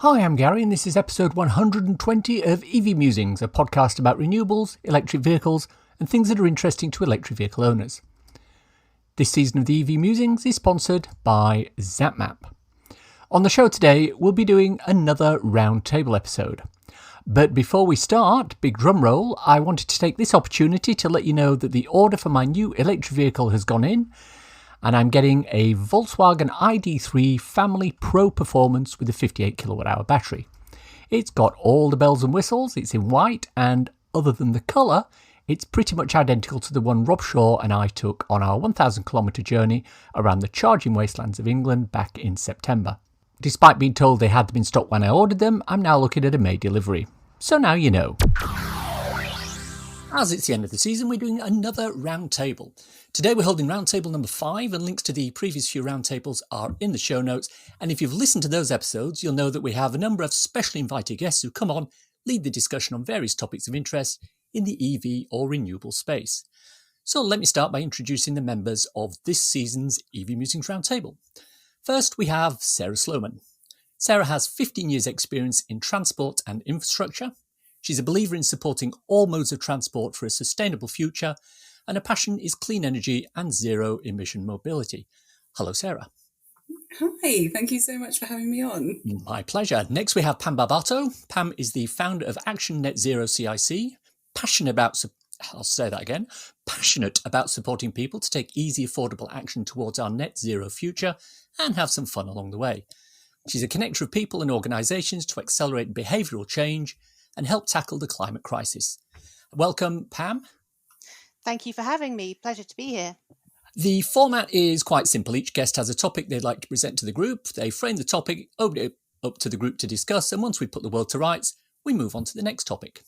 Hi, I'm Gary, and this is episode 120 of EV Musings, a podcast about renewables, electric vehicles, and things that are interesting to electric vehicle owners. This season of the EV Musings is sponsored by ZapMap. On the show today, we'll be doing another roundtable episode. But before we start, big drum roll, I wanted to take this opportunity to let you know that the order for my new electric vehicle has gone in, and I'm getting a Volkswagen ID.3 Family Pro Performance with a 58 kilowatt hour battery. It's got all the bells and whistles, it's in white, and other than the colour, it's pretty much identical to the one Rob Shaw and I took on our 1,000 kilometre journey around the charging wastelands of England back in September. Despite being told they had them in stock when I ordered them, I'm now looking at a May delivery. So now you know. As it's the end of the season, we're doing another roundtable. Today we're holding roundtable number 5, and links to the previous few roundtables are in the show notes. And if you've listened to those episodes, you'll know that we have a number of specially invited guests who come on, lead the discussion on various topics of interest in the EV or renewable space. So let me start by introducing the members of this season's EV Musings roundtable. First, we have Sara Sloman. Sara has 15 years' experience in transport and infrastructure. She's a believer in supporting all modes of transport for a sustainable future, and her passion is clean energy and zero-emission mobility. Hello, Sara. Hi, thank you so much for having me on. My pleasure. Next, we have Pam Babato. Pam is the founder of Action Net Zero CIC, passionate about supporting people to take easy, affordable action towards our net zero future and have some fun along the way. She's a connector of people and organisations to accelerate behavioural change and help tackle the climate crisis. Welcome, Pam. Thank you for having me. Pleasure to be here. The format is quite simple. Each guest has a topic they'd like to present to the group. They frame the topic, open it up to the group to discuss, and once we put the world to rights, we move on to the next topic.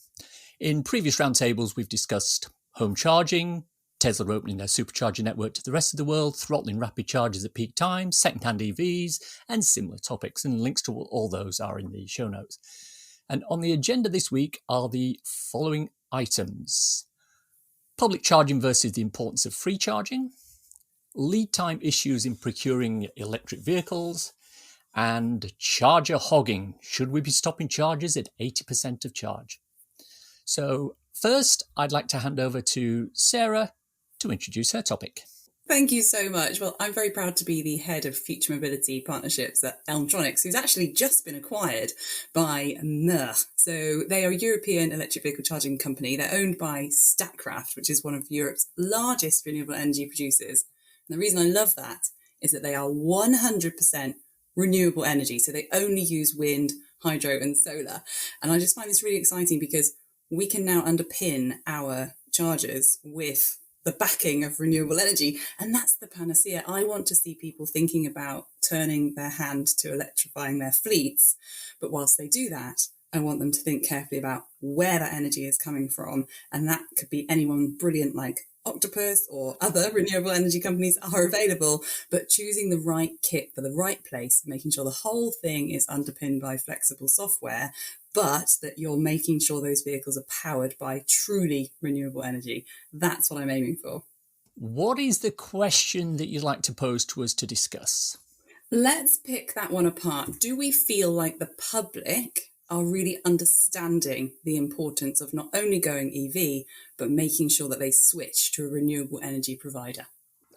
In previous roundtables, we've discussed home charging, Tesla opening their supercharger network to the rest of the world, throttling rapid chargers at peak times, second-hand EVs, and similar topics, and links to all those are in the show notes. And on the agenda this week are the following items: public charging versus the importance of free charging, lead time issues in procuring electric vehicles, and charger hogging. Should we be stopping chargers at 80% of charge? So first, I'd like to hand over to Sara to introduce her topic. Thank you so much. Well, I'm very proud to be the head of future mobility partnerships at Elmtronics, who's actually just been acquired by Merck. So they are a European electric vehicle charging company. They're owned by Statkraft, which is one of Europe's largest renewable energy producers. And the reason I love that is that they are 100% renewable energy. So they only use wind, hydro and solar. And I just find this really exciting because we can now underpin our chargers with the backing of renewable energy. And that's the panacea. I want to see people thinking about turning their hand to electrifying their fleets. But whilst they do that, I want them to think carefully about where that energy is coming from. And that could be anyone brilliant like Octopus or other renewable energy companies are available, but choosing the right kit for the right place, making sure the whole thing is underpinned by flexible software, but that you're making sure those vehicles are powered by truly renewable energy. That's what I'm aiming for. What is the question that you'd like to pose to us to discuss? Let's pick that one apart. Do we feel like the public are really understanding the importance of not only going EV, but making sure that they switch to a renewable energy provider?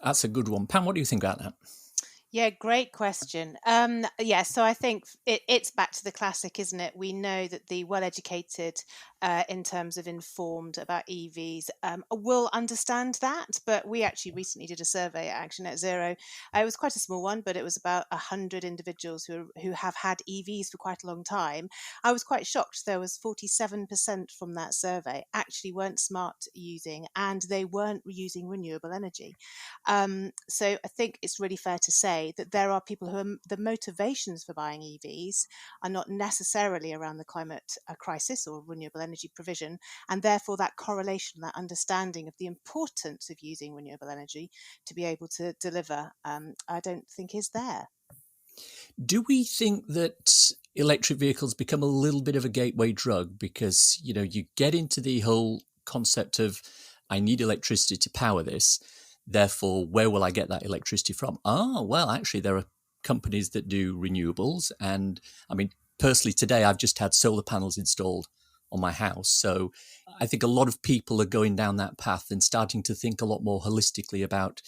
That's a good one. Pam, what do you think about that? Yeah, great question. So I think it's back to the classic, isn't it? We know that the well-educated, in terms of informed about EVs, will understand that. But we actually recently did a survey at Action Net Zero. It was quite a small one, but it was about 100 individuals who have had EVs for quite a long time. I was quite shocked. There was 47% from that survey actually weren't smart using, and they weren't using renewable energy. So I think it's really fair to say that there are people who are, the motivations for buying EVs are not necessarily around the climate crisis or renewable energy provision, and therefore that correlation, that understanding of the importance of using renewable energy to be able to deliver, I don't think is there. Do we think that electric vehicles become a little bit of a gateway drug because, you get into the whole concept of I need electricity to power this, therefore, where will I get that electricity from? Well, actually, there are companies that do renewables. And I mean, personally today, I've just had solar panels installed on my house. So I think a lot of people are going down that path and starting to think a lot more holistically about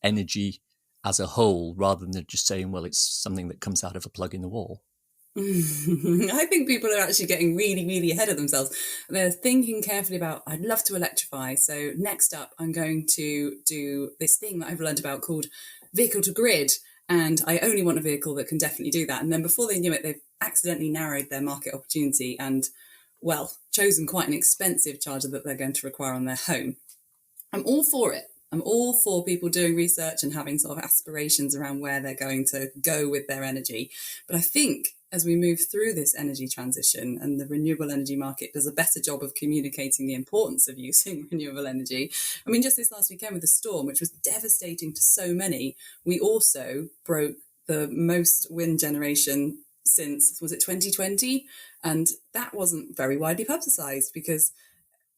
energy as a whole, rather than just saying, well, it's something that comes out of a plug in the wall. I think people are actually getting really, really ahead of themselves. They're thinking carefully about, I'd love to electrify. So next up, I'm going to do this thing that I've learned about called vehicle to grid. And I only want a vehicle that can definitely do that. And then before they knew it, they've accidentally narrowed their market opportunity and, well, chosen quite an expensive charger that they're going to require on their home. I'm all for it. I'm all for people doing research and having sort of aspirations around where they're going to go with their energy. But I think as we move through this energy transition and the renewable energy market does a better job of communicating the importance of using renewable energy. I mean, just this last weekend with the storm, which was devastating to so many, we also broke the most wind generation since, was it 2020? And that wasn't very widely publicised because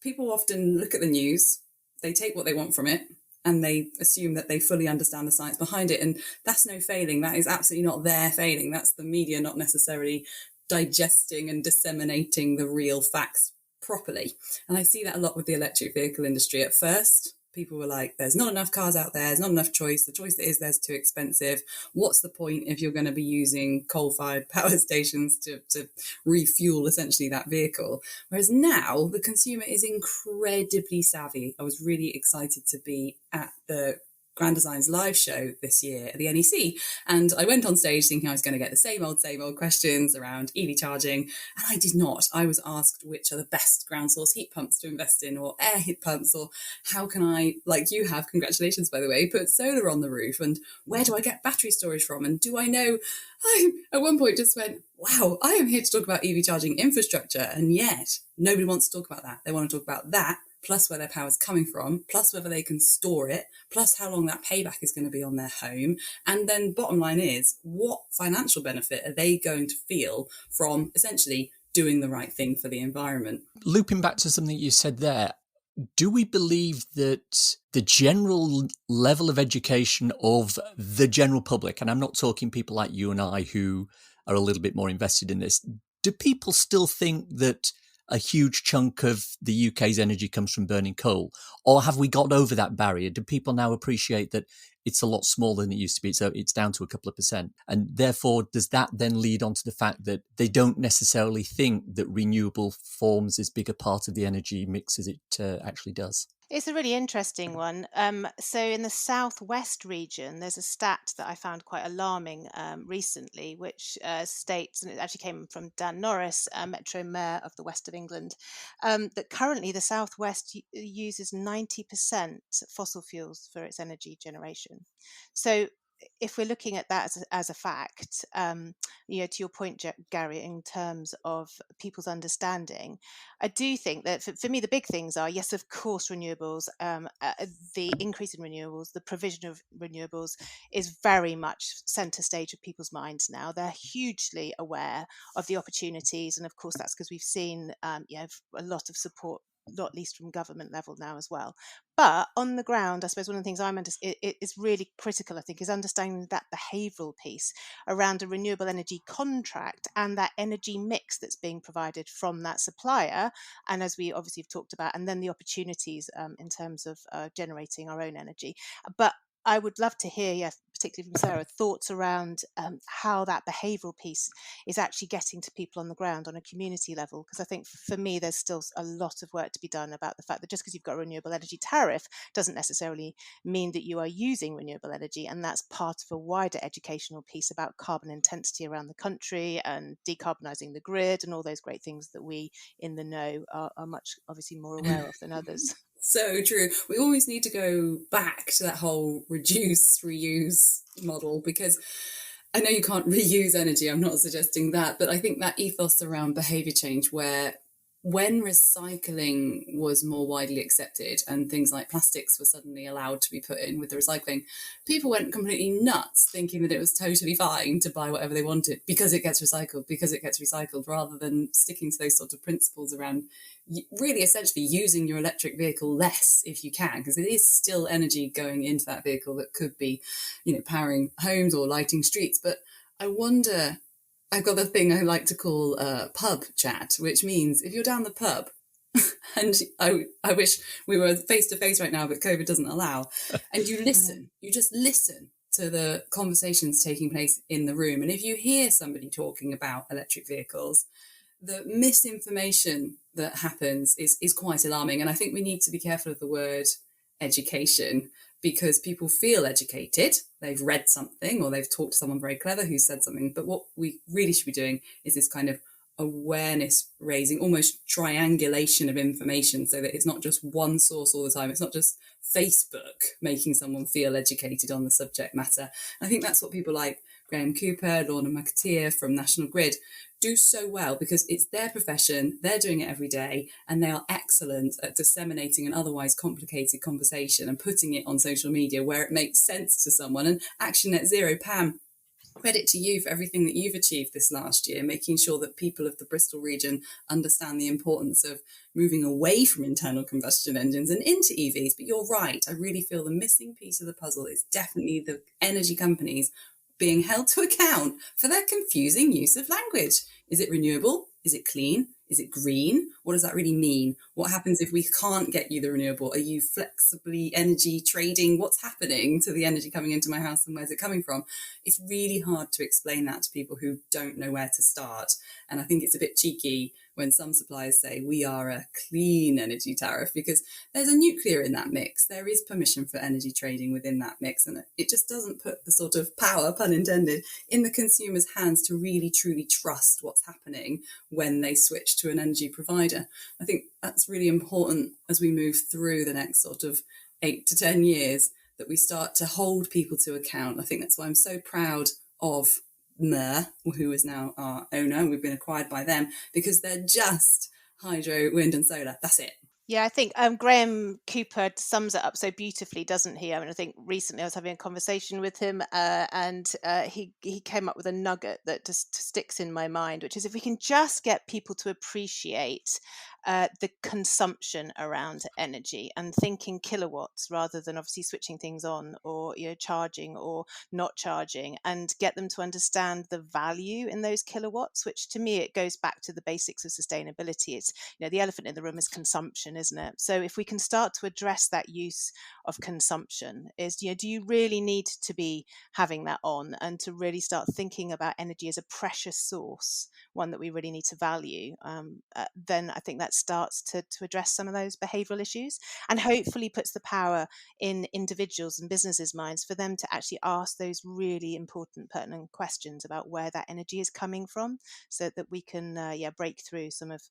people often look at the news, they take what they want from it, and they assume that they fully understand the science behind it. And that's no failing. That is absolutely not their failing. That's the media not necessarily digesting and disseminating the real facts properly. And I see that a lot with the electric vehicle industry. At first, people were like, there's not enough cars out there, there's not enough choice. The choice that is there's too expensive. What's the point if you're going to be using coal-fired power stations to refuel essentially that vehicle? Whereas now the consumer is incredibly savvy. I was really excited to be at the Grand Design's live show this year at the NEC. And I went on stage thinking I was going to get the same old questions around EV charging. And I did not. I was asked which are the best ground source heat pumps to invest in, or air heat pumps, or how can I, like you have, congratulations, by the way, put solar on the roof? And where do I get battery storage from? And do I know? I, at one point, just went, wow, I am here to talk about EV charging infrastructure. And yet nobody wants to talk about that. They want to talk about that, plus where their power is coming from, plus whether they can store it, plus how long that payback is going to be on their home. And then bottom line is, what financial benefit are they going to feel from essentially doing the right thing for the environment? Looping back to something you said there, do we believe that the general level of education of the general public, and I'm not talking people like you and I who are a little bit more invested in this, do people still think that a huge chunk of the UK's energy comes from burning coal? Or have we got over that barrier? Do people now appreciate that it's a lot smaller than it used to be? So it's down to a couple of percent. And therefore, does that then lead on to the fact that they don't necessarily think that renewable forms as big a part of the energy mix as it actually does? It's a really interesting one. So in the southwest region, there's a stat that I found quite alarming recently, which states, and it actually came from Dan Norris, Metro Mayor of the West of England, that currently the southwest uses 90% fossil fuels for its energy generation. So if we're looking at that as a fact, to your point, Gary, in terms of people's understanding, I do think that for me, the big things are, yes, of course, renewables, the increase in renewables, the provision of renewables is very much centre stage of people's minds now. They're hugely aware of the opportunities. And of course, that's because we've seen a lot of support, not least from government level now as well. But on the ground, I suppose one of the things it is really critical, I think, is understanding that behavioural piece around a renewable energy contract and that energy mix that's being provided from that supplier. And as we obviously have talked about, and then the opportunities in terms of generating our own energy. But I would love to hear, particularly from Sarah, thoughts around how that behavioural piece is actually getting to people on the ground on a community level. Because I think for me, there's still a lot of work to be done about the fact that just because you've got a renewable energy tariff doesn't necessarily mean that you are using renewable energy. And that's part of a wider educational piece about carbon intensity around the country and decarbonising the grid and all those great things that we in the know are much obviously more aware of than others. So true. We always need to go back to that whole reduce, reuse model, because I know you can't reuse energy. I'm not suggesting that, but I think that ethos around behaviour change, where when recycling was more widely accepted and things like plastics were suddenly allowed to be put in with the recycling, people went completely nuts thinking that it was totally fine to buy whatever they wanted because it gets recycled, rather than sticking to those sort of principles around really essentially using your electric vehicle less if you can, because it is still energy going into that vehicle that could be, powering homes or lighting streets. But I wonder, I've got a thing I like to call pub chat, which means if you're down the pub, and I wish we were face to face right now, but COVID doesn't allow, and you listen, you just listen to the conversations taking place in the room. And if you hear somebody talking about electric vehicles, the misinformation that happens is quite alarming. And I think we need to be careful of the word education, because people feel educated. They've read something or they've talked to someone very clever who said something. But what we really should be doing is this kind of awareness raising, almost triangulation of information, so that it's not just one source all the time. It's not just Facebook making someone feel educated on the subject matter. I think that's what people like Graham Cooper, Lorna McAteer from National Grid do so well, because it's their profession, they're doing it every day, and they are excellent at disseminating an otherwise complicated conversation and putting it on social media where it makes sense to someone. And Action Net Zero, Pam, credit to you for everything that you've achieved this last year, making sure that people of the Bristol region understand the importance of moving away from internal combustion engines and into EVs. But you're right, I really feel the missing piece of the puzzle is definitely the energy companies being held to account for their confusing use of language. Is it renewable? Is it clean? Is it green? What does that really mean? What happens if we can't get you the renewable? Are you flexibly energy trading? What's happening to the energy coming into my house and where's it coming from? It's really hard to explain that to people who don't know where to start. And I think it's a bit cheeky when some suppliers say we are a clean energy tariff, because there's a nuclear in that mix. There is permission for energy trading within that mix, and it just doesn't put the sort of power, pun intended, in the consumer's hands to really truly trust what's happening when they switch to an energy provider. I think that's really important as we move through the next sort of 8 to 10 years, that we start to hold people to account. I think that's why I'm so proud of MER, who is now our owner, and we've been acquired by them, because they're just hydro, wind and solar. That's it. Yeah, I think Graham Cooper sums it up so beautifully, doesn't he? I mean, I think recently I was having a conversation with him, and he came up with a nugget that just sticks in my mind, which is if we can just get people to appreciate the consumption around energy and thinking kilowatts rather than obviously switching things on or charging or not charging, and get them to understand the value in those kilowatts, which to me it goes back to the basics of sustainability. It's the elephant in the room is consumption, isn't it? So if we can start to address that use of consumption, is do you really need to be having that on, and to really start thinking about energy as a precious source, one that we really need to value, then I think that starts to address some of those behavioural issues, and hopefully puts the power in individuals and businesses' minds for them to actually ask those really important, pertinent questions about where that energy is coming from, so that we can break through some of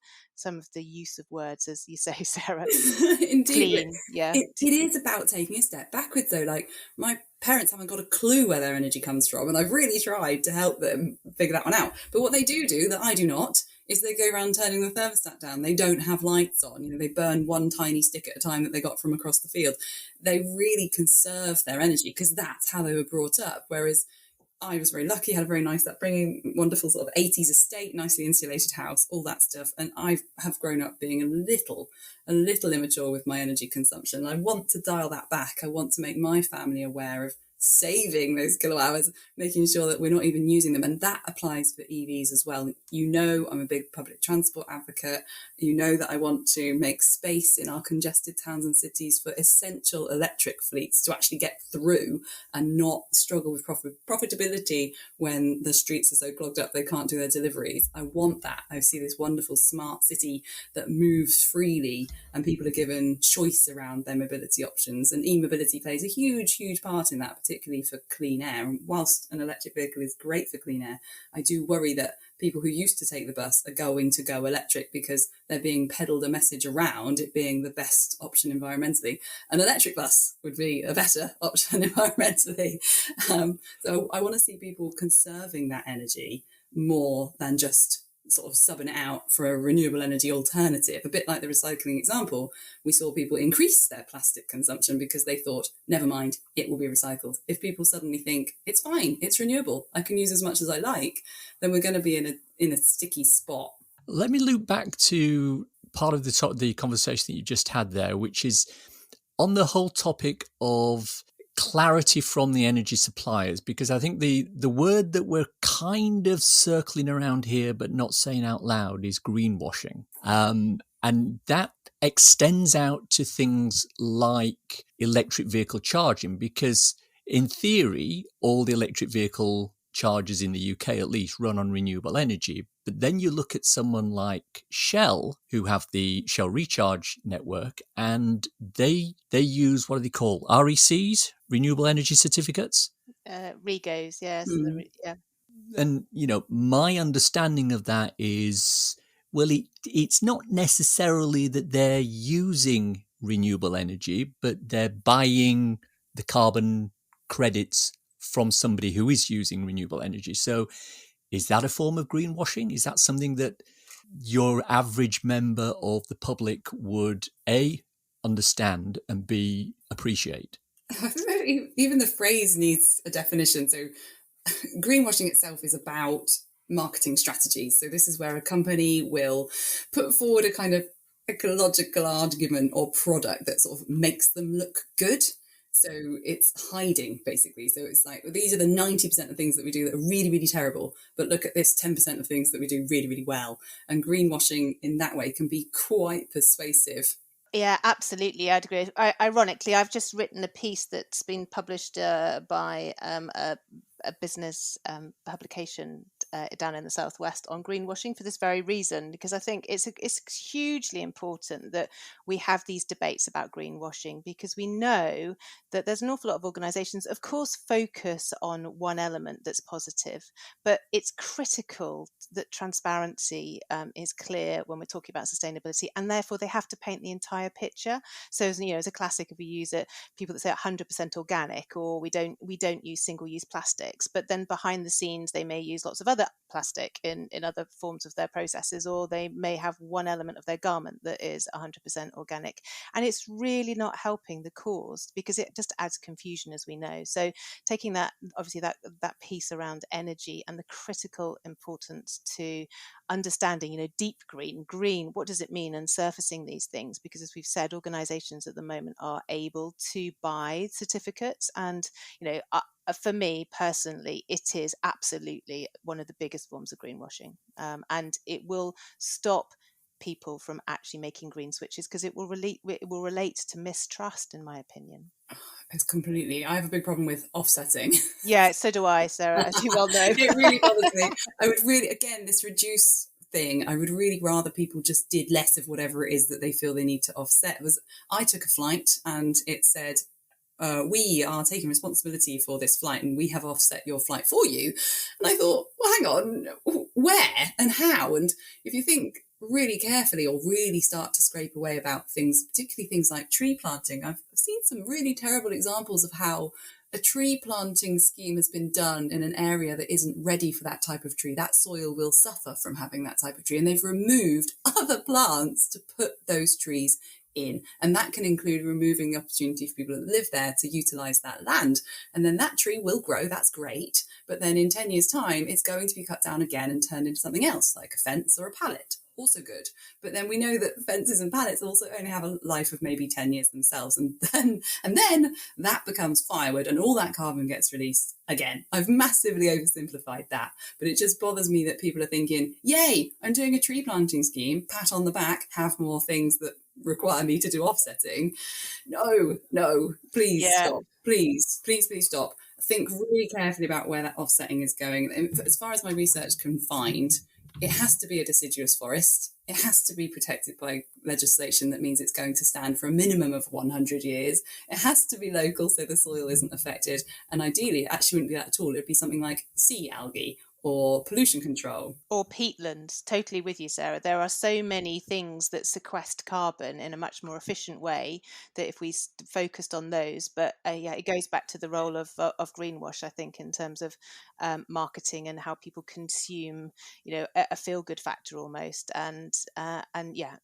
the use of words, as you say, Sarah. Indeed. Clean, it is about taking a step backwards, though. Like, my parents haven't got a clue where their energy comes from, and I've really tried to help them figure that one out. But what they do that I do not, is they go around turning the thermostat down. They don't have lights on. They burn one tiny stick at a time that they got from across the field. They really conserve their energy because that's how they were brought up. Whereas I was very lucky, had a very nice upbringing, wonderful sort of 80s estate, nicely insulated house, all that stuff. And I have grown up being a little immature with my energy consumption. I want to dial that back. I want to make my family aware of saving those kilowatt hours, making sure that we're not even using them. And that applies for EVs as well. I'm a big public transport advocate. That I want to make space in our congested towns and cities for essential electric fleets to actually get through and not struggle with profitability when the streets are so clogged up they can't do their deliveries. I want that. I see this wonderful smart city that moves freely and people are given choice around their mobility options. And e-mobility plays a huge, huge part in that, particularly for clean air. And whilst an electric vehicle is great for clean air, I do worry that people who used to take the bus are going to go electric because they're being peddled a message around it being the best option environmentally. An electric bus would be a better option environmentally. So I want to see people conserving that energy more than just sort of subbing it out for a renewable energy alternative. A bit like the recycling example, we saw people increase their plastic consumption because they thought, never mind, it will be recycled. If people suddenly think, it's fine, it's renewable, I can use as much as I like, then we're going to be in a sticky spot. Let me loop back to part of the conversation that you just had there, which is on the whole topic of clarity from the energy suppliers, because I think the word that we're kind of circling around here but not saying out loud is greenwashing. And that extends out to things like electric vehicle charging, because in theory, all the electric vehicle chargers in the UK at least run on renewable energy. But then you look at someone like Shell, who have the Shell Recharge network, and they use, what do they call, RECs, renewable energy certificates? REGOs, yes. Mm. And, my understanding of that is, well, it's not necessarily that they're using renewable energy, but they're buying the carbon credits from somebody who is using renewable energy. So is that a form of greenwashing? Is that something that your average member of the public would A, understand, and B, appreciate? Even the phrase needs a definition. So greenwashing itself is about marketing strategies. So this is where a company will put forward a kind of ecological argument or product that sort of makes them look good. So it's hiding, basically. So it's like, these are the 90% of things that we do that are really, really terrible, but look at this 10% of things that we do really, really well. And greenwashing in that way can be quite persuasive. Yeah, absolutely. I'd agree. Ironically, I've just written a piece that's been published by a business publication down in the southwest on greenwashing for this very reason, because I think it's hugely important that we have these debates about greenwashing, because we know that there's an awful lot of organisations, of course, focus on one element that's positive, but it's critical that transparency is clear when we're talking about sustainability, and therefore they have to paint the entire picture. So, as a classic, if we use it, people that say 100% organic, or we don't use single-use plastics, but then behind the scenes they may use lots of other plastic in other forms of their processes, or they may have one element of their garment that is 100% organic, and it's really not helping the cause, because it just adds confusion, as we know. So taking that, obviously, that piece around energy and the critical importance to understanding, deep green, what does it mean, and surfacing these things, because as we've said, organizations at the moment are able to buy certificates, and for me personally, it is absolutely one of the biggest forms of greenwashing, and it will stop people from actually making green switches, because it will relate to mistrust, in my opinion. It's completely. I have a big problem with offsetting. Yeah, so do I, Sarah, as you well know. It really bothers me. I would really, again, this reduce thing, I would really rather people just did less of whatever it is that they feel they need to offset. I took a flight and it said, we are taking responsibility for this flight and we have offset your flight for you. And I thought, well, hang on, where and how? And if you think really carefully, or really start to scrape away about things, particularly things like tree planting, I've seen some really terrible examples of how a tree planting scheme has been done in an area that isn't ready for that type of tree. That soil will suffer from having that type of tree, and they've removed other plants to put those trees in. And that can include removing the opportunity for people that live there to utilise that land. And then that tree will grow, that's great. But then in 10 years' time, it's going to be cut down again and turned into something else, like a fence or a pallet. Also good. But then we know that fences and pallets also only have a life of maybe 10 years themselves. And then that becomes firewood and all that carbon gets released again. I've massively oversimplified that, but it just bothers me that people are thinking, yay, I'm doing a tree planting scheme, pat on the back, have more things that require me to do offsetting. No, please stop. Please stop. Think really carefully about where that offsetting is going. And as far as my research can find, it has to be a deciduous forest. It has to be protected by legislation that means it's going to stand for a minimum of 100 years. It has to be local so the soil isn't affected. And ideally, it actually wouldn't be that at all. It would be something like sea algae or pollution control. Or peatlands. Totally with you, Sarah. There are so many things that sequester carbon in a much more efficient way that if we focused on those, but it goes back to the role of greenwash, I think, in terms of marketing and how people consume, a feel-good factor almost. And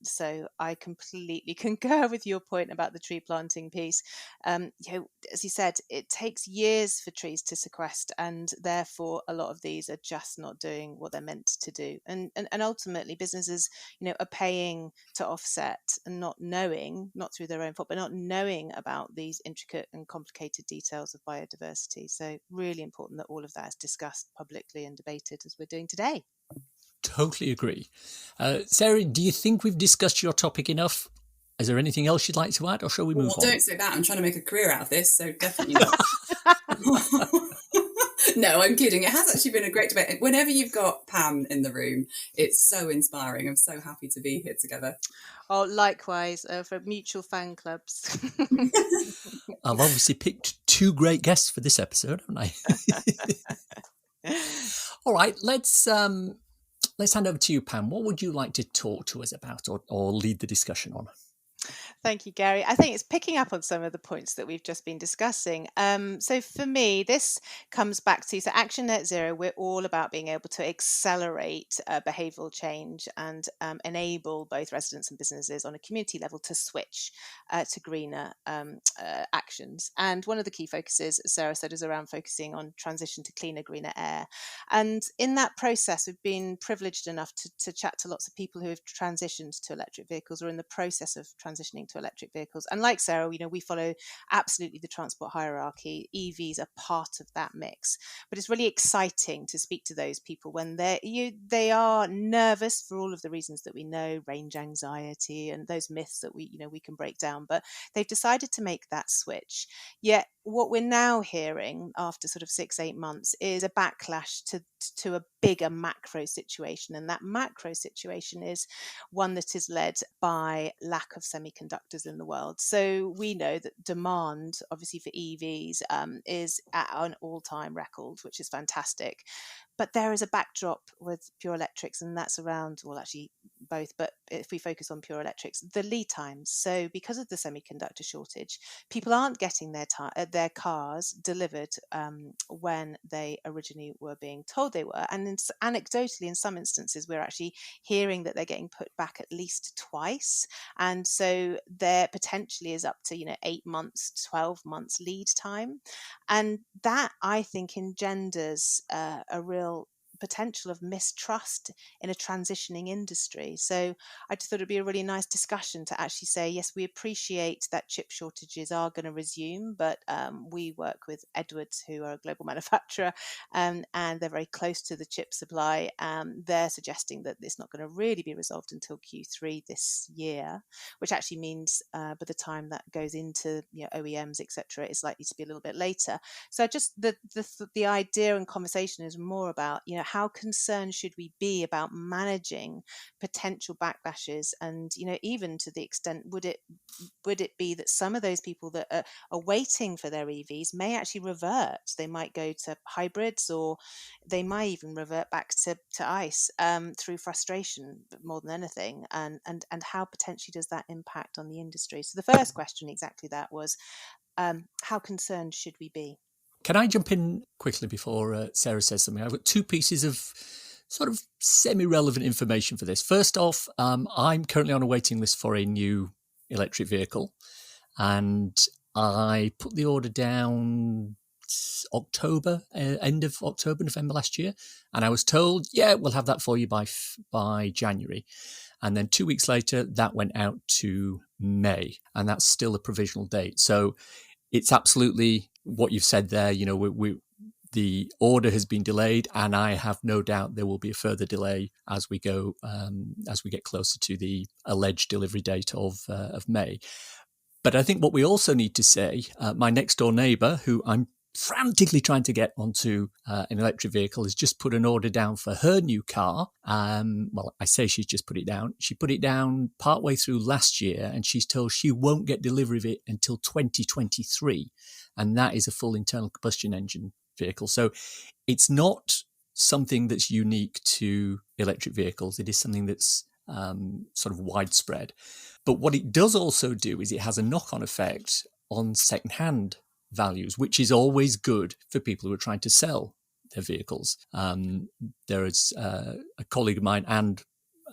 so I completely concur with your point about the tree planting piece. As you said, it takes years for trees to sequester, and therefore a lot of these are just not doing what they're meant to do. And ultimately businesses, are paying to offset and not knowing, not through their own fault, but not knowing about these intricate and complicated details of biodiversity. So really important that all of that is discussed publicly and debated as we're doing today. Totally agree. Sarah, do you think we've discussed your topic enough? Is there anything else you'd like to add, or shall we move on? Don't say that. I'm trying to make a career out of this, so definitely not. No, I'm kidding. It has actually been a great debate. Whenever you've got Pam in the room, it's so inspiring. I'm so happy to be here together. Oh, likewise, for mutual fan clubs. I've obviously picked two great guests for this episode, haven't I? All right, let's hand over to you, Pam. What would you like to talk to us about or lead the discussion on? Thank you, Gary. I think it's picking up on some of the points that we've just been discussing. So for me, this comes back to, Action Net Zero, we're all about being able to accelerate behavioural change and enable both residents and businesses on a community level to switch to greener actions. And one of the key focuses, as Sarah said, is around focusing on transition to cleaner, greener air. And in that process, we've been privileged enough to chat to lots of people who have transitioned to electric vehicles or in the process of transitioning to electric vehicles. And like Sarah, we follow absolutely the transport hierarchy. EVs are part of that mix. But it's really exciting to speak to those people when they are nervous for all of the reasons that we know, range anxiety and those myths that we can break down. But they've decided to make that switch. Yet what we're now hearing after sort of 6-8 months is a backlash to a bigger macro situation. And that macro situation is one that is led by lack of semiconductors in the world. So we know that demand, obviously, for EVs is at an all-time record, which is fantastic. But there is a backdrop with pure electrics, and that's around, well, actually both, but if we focus on pure electrics, the lead times. So because of the semiconductor shortage, people aren't getting their cars delivered when they originally were being told they were. And anecdotally, in some instances, we're actually hearing that they're getting put back at least twice. And so there potentially is up to 8 months, 12 months lead time. And that, I think, engenders a real potential of mistrust in a transitioning industry. So I just thought it'd be a really nice discussion to actually say, yes, we appreciate that chip shortages are going to resume, but we work with Edwards, who are a global manufacturer, and they're very close to the chip supply. They're suggesting that it's not going to really be resolved until Q3 this year, which actually means by the time that goes into OEMs, etc., it's likely to be a little bit later. So just the idea and conversation is more about how concerned should we be about managing potential backlashes, and even to the extent would it be that some of those people that are waiting for their EVs may actually revert? They might go to hybrids, or they might even revert back to ICE through frustration more than anything. And how potentially does that impact on the industry? So the first question, exactly that, was how concerned should we be? Can I jump in quickly before Sarah says something? I've got two pieces of sort of semi-relevant information for this. First off, I'm currently on a waiting list for a new electric vehicle, and I put the order down end of October, November last year, and I was told, yeah, we'll have that for you by January. And then 2 weeks later, that went out to May, and that's still a provisional date. So it's absolutely what you've said there. The order has been delayed, and I have no doubt there will be a further delay as we go, as we get closer to the alleged delivery date of May. But I think what we also need to say, my next door neighbour, who I'm frantically trying to get onto an electric vehicle, has just put an order down for her new car. Well, I say she's just put it down. She put it down partway through last year, and she's told she won't get delivery of it until 2023. And that is a full internal combustion engine vehicle. So it's not something that's unique to electric vehicles. It is something that's sort of widespread. But what it does also do is it has a knock-on effect on second-hand values, which is always good for people who are trying to sell their vehicles. There is a colleague of mine and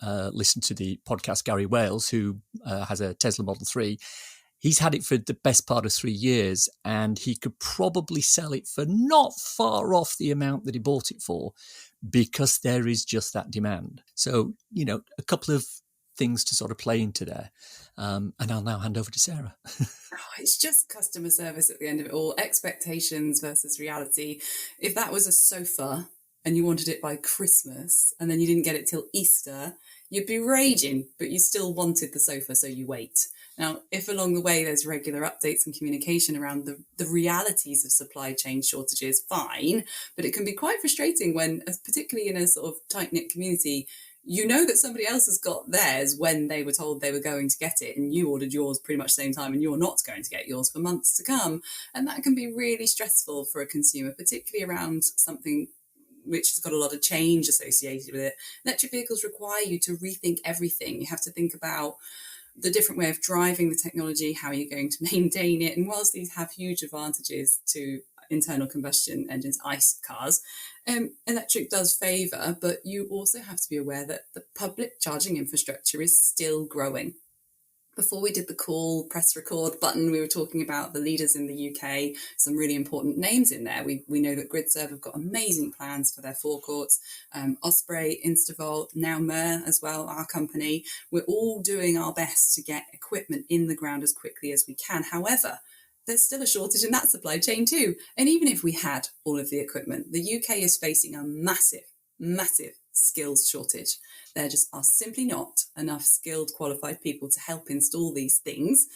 listened to the podcast, Gary Wales, who has a Tesla Model 3. He's had it for the best part of 3 years, and he could probably sell it for not far off the amount that he bought it for, because there is just that demand. So, a couple of things to sort of play into there. And I'll now hand over to Sarah. It's just customer service at the end of it all. Expectations versus reality. If that was a sofa and you wanted it by Christmas and then you didn't get it till Easter, you'd be raging, but you still wanted the sofa, so you wait. Now, if along the way there's regular updates and communication around the realities of supply chain shortages, fine, but it can be quite frustrating when, particularly in a sort of tight-knit community, you know that somebody else has got theirs when they were told they were going to get it, and you ordered yours pretty much the same time, and you're not going to get yours for months to come. And that can be really stressful for a consumer, particularly around something which has got a lot of change associated with it. Electric vehicles require you to rethink everything. You have to think about the different way of driving the technology, how you're going to maintain it. And whilst these have huge advantages to internal combustion engines, ICE cars, electric does favour, but you also have to be aware that the public charging infrastructure is still growing. Before we did the call, press record button, we were talking about the leaders in the UK, some really important names in there. We know that GridServe have got amazing plans for their forecourts. Osprey, Instavolt, now Mer as well, our company. We're all doing our best to get equipment in the ground as quickly as we can. However, there's still a shortage in that supply chain too. And even if we had all of the equipment, the UK is facing a massive skills shortage. There just are simply not enough skilled, qualified people to help install these things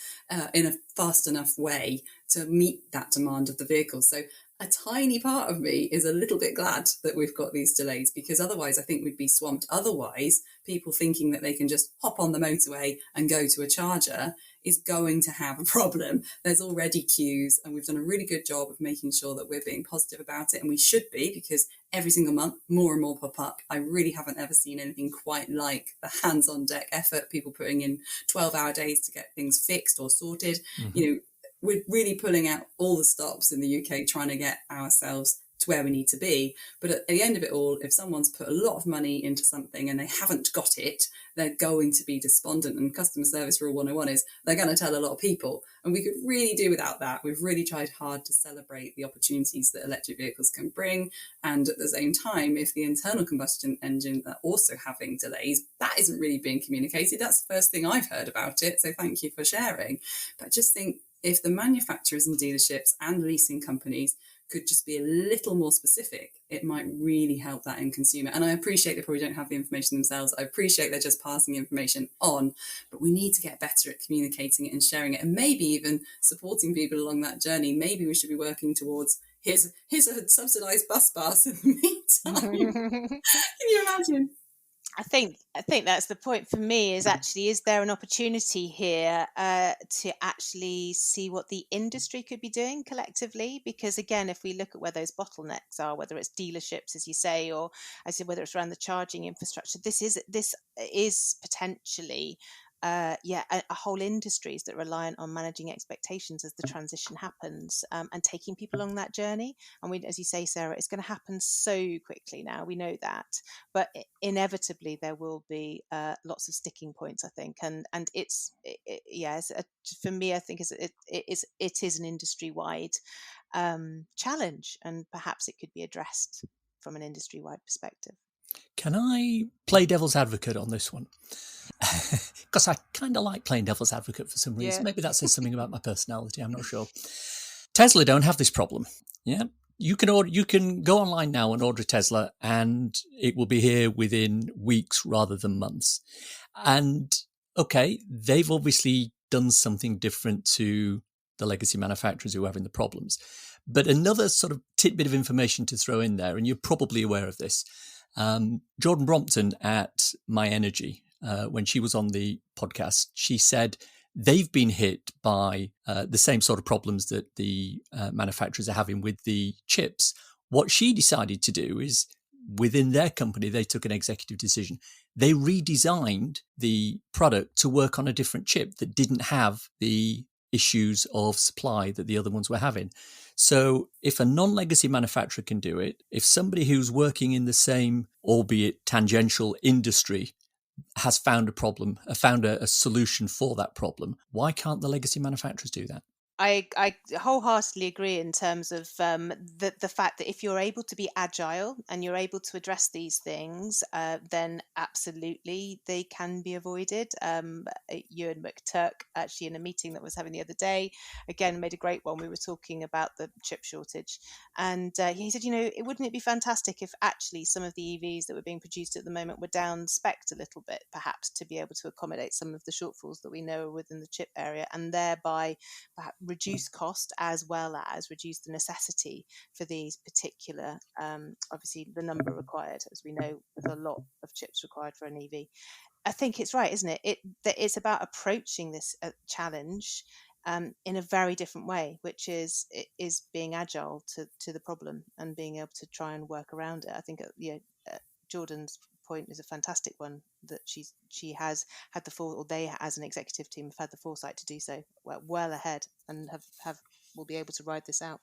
in a fast enough way to meet that demand of the vehicles. So a tiny part of me is a little bit glad that we've got these delays, because otherwise I think we'd be swamped. Otherwise, people thinking that they can just hop on the motorway and go to a charger is going to have a problem. There's already queues, and we've done a really good job of making sure that we're being positive about it, and we should be, because every single month more and more pop up. I really haven't ever seen anything quite like the hands-on deck effort, people putting in 12-hour days to get things fixed or sorted. Mm-hmm. We're really pulling out all the stops in the UK, trying to get ourselves to where we need to be. But at the end of it all, if someone's put a lot of money into something and they haven't got it, they're going to be despondent. And customer service rule 101 is they're going to tell a lot of people. And we could really do without that. We've really tried hard to celebrate the opportunities that electric vehicles can bring. And at the same time, if the internal combustion engine are also having delays, that isn't really being communicated. That's the first thing I've heard about it. So thank you for sharing. But I just think if the manufacturers and dealerships and leasing companies could just be a little more specific, it might really help that end consumer. And I appreciate they probably don't have the information themselves. I appreciate they're just passing information on, but we need to get better at communicating it and sharing it, and maybe even supporting people along that journey. Maybe we should be working towards here's a subsidised bus pass in the meantime. Can you imagine? I think that's the point for me, is there an opportunity here to actually see what the industry could be doing collectively? Because again, if we look at where those bottlenecks are, whether it's dealerships, as you say, or I said, whether it's around the charging infrastructure, this is potentially a whole industries that are reliant on managing expectations as the transition happens, and taking people along that journey. And we, as you say, Sarah, it's going to happen so quickly now. We know that, but inevitably there will be lots of sticking points, I think. And for me, I think it is an industry-wide challenge, and perhaps it could be addressed from an industry-wide perspective. Can I play devil's advocate on this one? Because I kind of like playing devil's advocate for some reason. Yeah. Maybe that says something about my personality. I'm not sure. Tesla don't have this problem. Yeah, you can go online now and order a Tesla, and it will be here within weeks rather than months. And okay, they've obviously done something different to the legacy manufacturers who are having the problems. But another sort of tidbit of information to throw in there, and you're probably aware of this. Jordan Brompton at My Energy, when she was on the podcast, she said they've been hit by the same sort of problems that the manufacturers are having with the chips. What she decided to do is, within their company, they took an executive decision. They redesigned the product to work on a different chip that didn't have the issues of supply that the other ones were having. So if a non-legacy manufacturer can do it, if somebody who's working in the same, albeit tangential industry has found a solution for that problem. Why can't the legacy manufacturers do that? I wholeheartedly agree in terms of the fact that if you're able to be agile and you're able to address these things, then absolutely they can be avoided. Ewan McTurk, actually in a meeting that I was having the other day, again made a great one. We were talking about the chip shortage, and he said, wouldn't it be fantastic if actually some of the EVs that were being produced at the moment were down spec'd a little bit, perhaps to be able to accommodate some of the shortfalls that we know are within the chip area, and thereby perhaps reduce cost as well as reduce the necessity for these particular, obviously the number required, as we know, with a lot of chips required for an EV. I think it's right, isn't it? It's about approaching this challenge in a very different way, which is being agile to the problem and being able to try and work around it. I think Jordan's point is a fantastic one, that she has had they as an executive team have had the foresight to do so well ahead, and will be able to ride this out.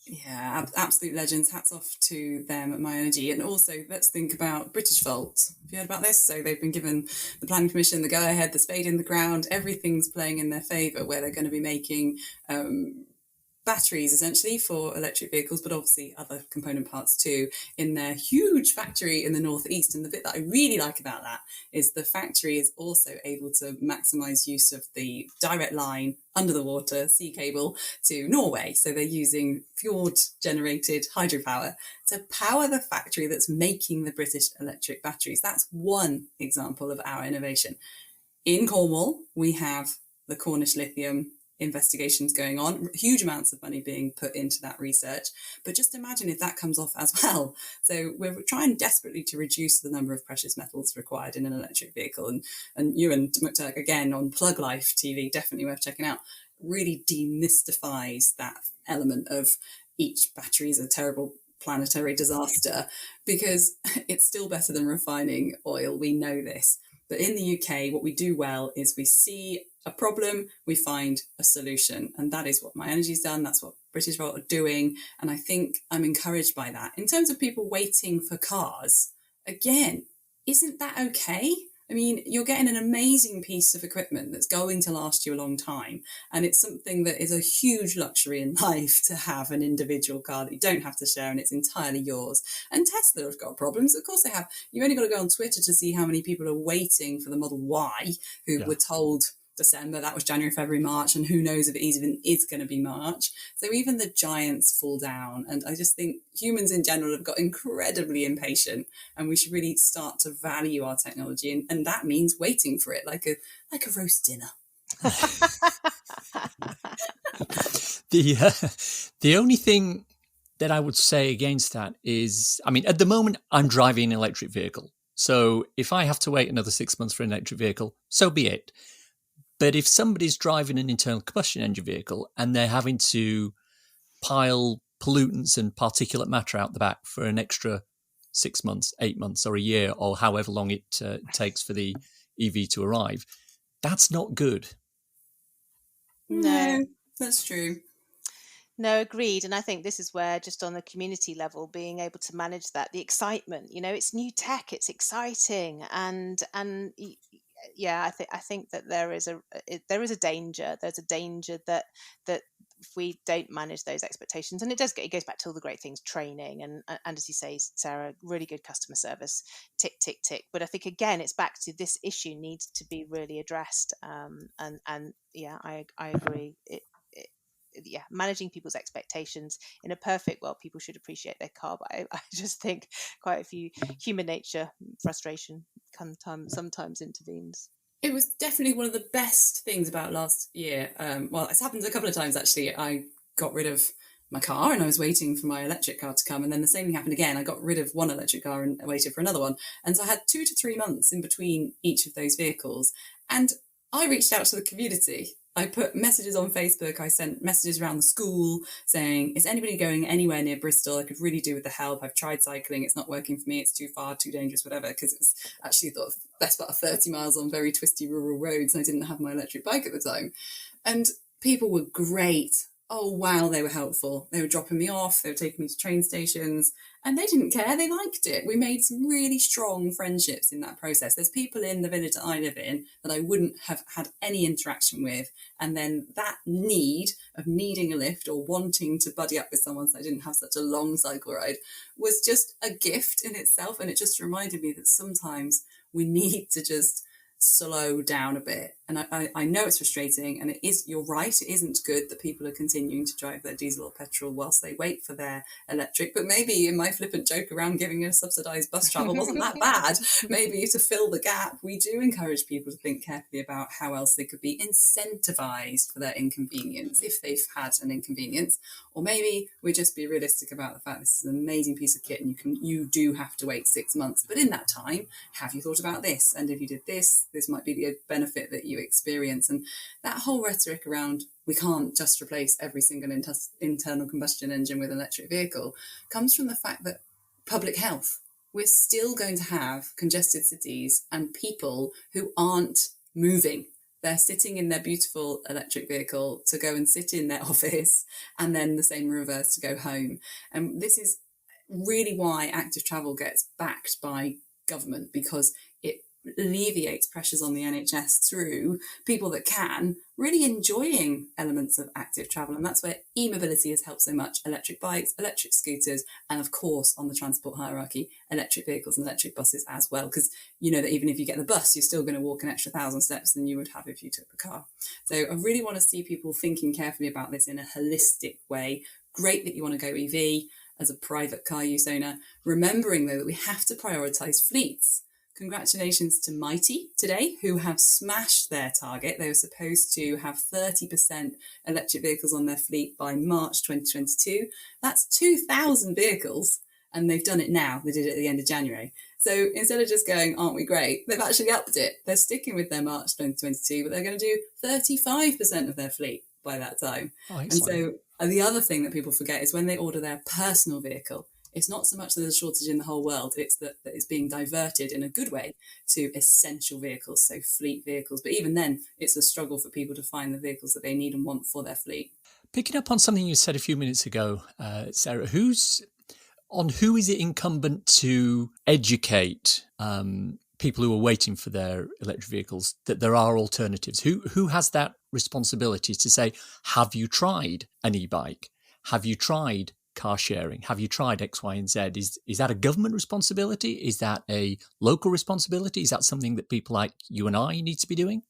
Yeah, absolute legends. Hats off to them at My Energy. And also, let's think about Britishvolt. Have you heard about this? So they've been given the Planning Commission, the go-ahead, the spade in the ground. Everything's playing in their favour, where they're going to be making batteries essentially for electric vehicles, but obviously other component parts too, in their huge factory in the northeast. And the bit that I really like about that is the factory is also able to maximize use of the direct line under the water sea cable to Norway. So they're using fjord generated hydropower to power the factory that's making the British electric batteries. That's one example of our innovation. In Cornwall, we have the Cornish lithium investigations going on, huge amounts of money being put into that research. But just imagine if that comes off as well. So we're trying desperately to reduce the number of precious metals required in an electric vehicle. And Ewan McTurk, again, on Plug Life TV, definitely worth checking out, really demystifies that element of each battery is a terrible planetary disaster, because it's still better than refining oil. We know this. But in the UK, what we do well is we see a problem, we find a solution. And that is what My Energy's done. That's what Britishvolt are doing. And I think I'm encouraged by that. In terms of people waiting for cars, again, isn't that okay? I mean, you're getting an amazing piece of equipment that's going to last you a long time. And it's something that is a huge luxury in life, to have an individual car that you don't have to share and it's entirely yours. And Tesla have got problems. Of course they have. You've only got to go on Twitter to see how many people are waiting for the Model Y who were told December, that was January, February, March, and who knows if it even is going to be March. So even the giants fall down. And I just think humans in general have got incredibly impatient, and we should really start to value our technology. And that means waiting for it, like a roast dinner. The only thing that I would say against that is, I mean, at the moment, I'm driving an electric vehicle. So if I have to wait another 6 months for an electric vehicle, so be it. But if somebody's driving an internal combustion engine vehicle and they're having to pile pollutants and particulate matter out the back for an extra 6 months, 8 months, or a year, or however long it takes for the EV to arrive, that's not good. No, that's true. No, agreed. And I think this is where, just on the community level, being able to manage that, the excitement, it's new tech, it's exciting, and yeah, I think that there is a danger. There's a danger that if we don't manage those expectations, and it goes back to all the great things, training and as you say, Sarah, really good customer service, tick tick tick. But I think again, it's back to this issue needs to be really addressed. And yeah, I agree. Managing people's expectations, in a perfect world, people should appreciate their car, but I just think quite a few human nature, frustration sometimes intervenes. It was definitely one of the best things about last year. Well, it's happened a couple of times actually. I got rid of my car and I was waiting for my electric car to come, and then the same thing happened again. I got rid of one electric car and waited for another one, and so I had 2 to 3 months in between each of those vehicles. And I reached out to the community. I put messages on Facebook. I sent messages around the school saying, is anybody going anywhere near Bristol? I could really do with the help. I've tried cycling. It's not working for me. It's too far, too dangerous, whatever, because it's actually the best part of 30 miles on very twisty rural roads, and I didn't have my electric bike at the time. And people were great. oh wow, they were helpful. They were dropping me off, they were taking me to train stations, and they didn't care, they liked it. We made some really strong friendships in that process. There's people in the village that I live in that I wouldn't have had any interaction with, and then that need of needing a lift or wanting to buddy up with someone so I didn't have such a long cycle ride was just a gift in itself. And it just reminded me that sometimes we need to just slow down a bit. And I know it's frustrating, and it is, you're right, it isn't good that people are continuing to drive their diesel or petrol whilst they wait for their electric. But maybe in my flippant joke around giving a subsidised bus travel wasn't that bad. Maybe to fill the gap, we do encourage people to think carefully about how else they could be incentivised for their inconvenience if they've had an inconvenience. Or maybe we just be realistic about the fact this is an amazing piece of kit and you do have to wait 6 months. But in that time, have you thought about this? And if you did this, this might be the benefit that you experience. And that whole rhetoric around we can't just replace every single internal combustion engine with an electric vehicle comes from the fact that public health, we're still going to have congested cities and people who aren't moving. They're sitting in their beautiful electric vehicle to go and sit in their office, and then the same reverse to go home. And this is really why active travel gets backed by government, because it alleviates pressures on the NHS through people that can really enjoying elements of active travel. And that's where e-mobility has helped so much. Electric bikes, electric scooters, and of course on the transport hierarchy, electric vehicles and electric buses as well, because you know that even if you get the bus, you're still going to walk an extra 1,000 steps than you would have if you took the car. So I really want to see people thinking carefully about this in a holistic way. Great that you want to go EV as a private car use owner, remembering though that we have to prioritise fleets. Congratulations to Mighty today, who have smashed their target. They were supposed to have 30% electric vehicles on their fleet by March 2022. That's 2,000 vehicles, and they've done it now. They did it at the end of January. So instead of just going, aren't we great? They've actually upped it. They're sticking with their March 2022, but they're going to do 35% of their fleet by that time. Oh, and so the other thing that people forget is when they order their personal vehicle, it's not so much that there's a shortage in the whole world, it's that it's being diverted in a good way to essential vehicles, so fleet vehicles. But even then, it's a struggle for people to find the vehicles that they need and want for their fleet. Picking up on something you said a few minutes ago, Sarah, who is it incumbent to educate people who are waiting for their electric vehicles that there are alternatives? Who has that responsibility to say, have you tried an e-bike? Have you tried car sharing? Have you tried X, Y, and Z? Is that a government responsibility? Is that a local responsibility? Is that something that people like you and I need to be doing?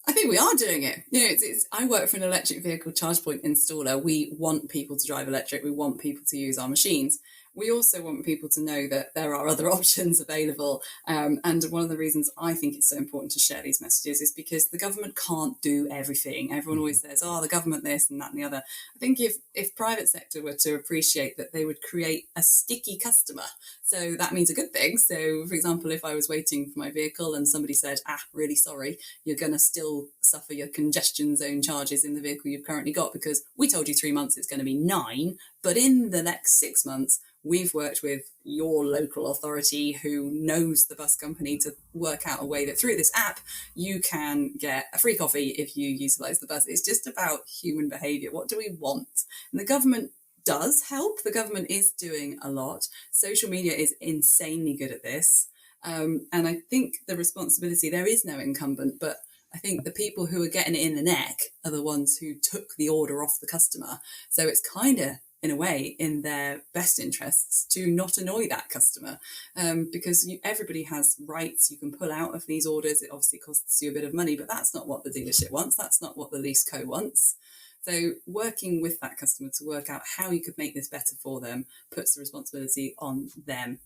I think we are doing it. You know, I work for an electric vehicle charge point installer. We want people to drive electric. We want people to use our machines. We also want people to know that there are other options available. And one of the reasons I think it's so important to share these messages is because the government can't do everything. Everyone always says, oh, the government this and that and the other. I think if private sector were to appreciate that, they would create a sticky customer. So that means a good thing. So, for example, if I was waiting for my vehicle and somebody said, really sorry, you're going to still suffer your congestion zone charges in the vehicle you've currently got because we told you 3 months it's going to be 9, but in the next 6 months, we've worked with your local authority who knows the bus company to work out a way that through this app, you can get a free coffee if you utilise the bus. It's just about human behaviour. What do we want? And the government does help. The government is doing a lot. Social media is insanely good at this. And I think the responsibility, there is no incumbent, but I think the people who are getting it in the neck are the ones who took the order off the customer. So it's kind of, in a way, in their best interests to not annoy that customer, because everybody has rights. You can pull out of these orders. It obviously costs you a bit of money, but that's not what the dealership wants. That's not what the lease co wants. So working with that customer to work out how you could make this better for them puts the responsibility on them.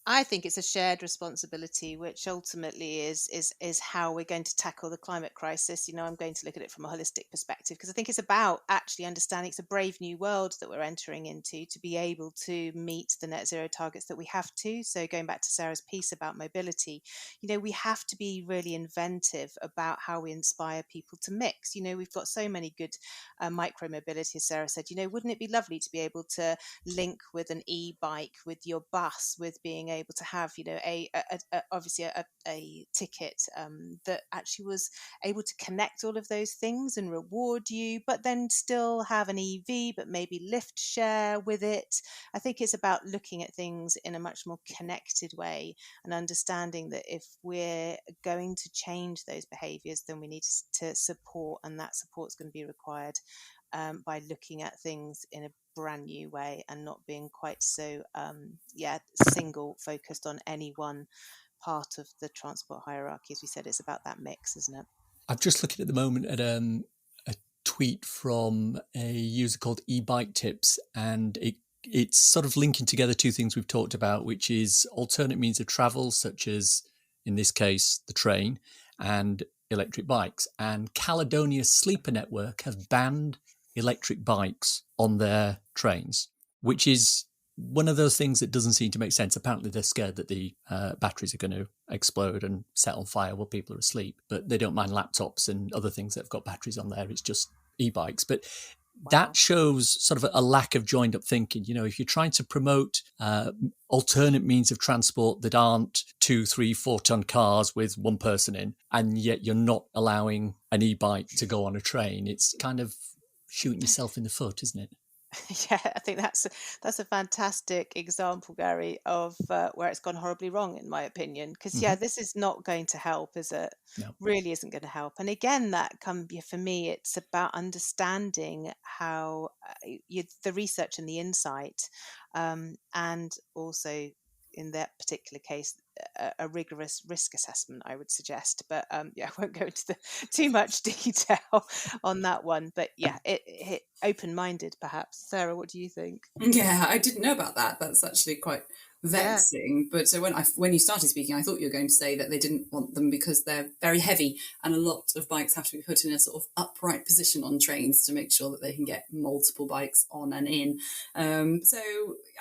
I think it's a shared responsibility, which ultimately is how we're going to tackle the climate crisis. You know, I'm going to look at it from a holistic perspective because I think it's about actually understanding it's a brave new world that we're entering into to be able to meet the net zero targets that we have to. So going back to Sarah's piece about mobility, you know, we have to be really inventive about how we inspire people to mix. You know, we've got so many good micro mobility, as Sarah said. You know, wouldn't it be lovely to be able to link with an e-bike, with your bus, with being able to have, obviously a ticket that actually was able to connect all of those things and reward you, but then still have an EV, but maybe lift share with it. I think it's about looking at things in a much more connected way and understanding that if we're going to change those behaviours, then we need to support, and that support is going to be required by looking at things in a brand new way and not being quite so single focused on any one part of the transport hierarchy. As we said, it's about that mix, isn't it? I'm just looking at the moment at a tweet from a user called eBike Tips, and it's sort of linking together two things we've talked about, which is alternate means of travel, such as in this case the train, and electric bikes. And Caledonia's Sleeper Network have banned electric bikes on their trains, which is one of those things that doesn't seem to make sense. Apparently they're scared that the batteries are going to explode and set on fire while people are asleep, but they don't mind laptops and other things that have got batteries on there. It's just e-bikes. But that shows sort of a lack of joined up thinking. If you're trying to promote alternate means of transport that aren't 2, 3, 4 ton cars with one person in, and yet you're not allowing an e-bike to go on a train, it's kind of shooting yourself in the foot, isn't it? Yeah, I think that's a fantastic example, Gary, of where it's gone horribly wrong, in my opinion. Because this is not going to help, is it? No. Really isn't going to help. And again, for me, it's about understanding how the research and the insight, and also in that particular case, a rigorous risk assessment, I would suggest. But I won't go into too much detail on that one. But it open-minded, perhaps. Sarah, what do you think? Yeah, I didn't know about that. That's actually quite vexing. Yeah. But so when you started speaking, I thought you were going to say that they didn't want them because they're very heavy, and a lot of bikes have to be put in a sort of upright position on trains to make sure that they can get multiple bikes on and in. So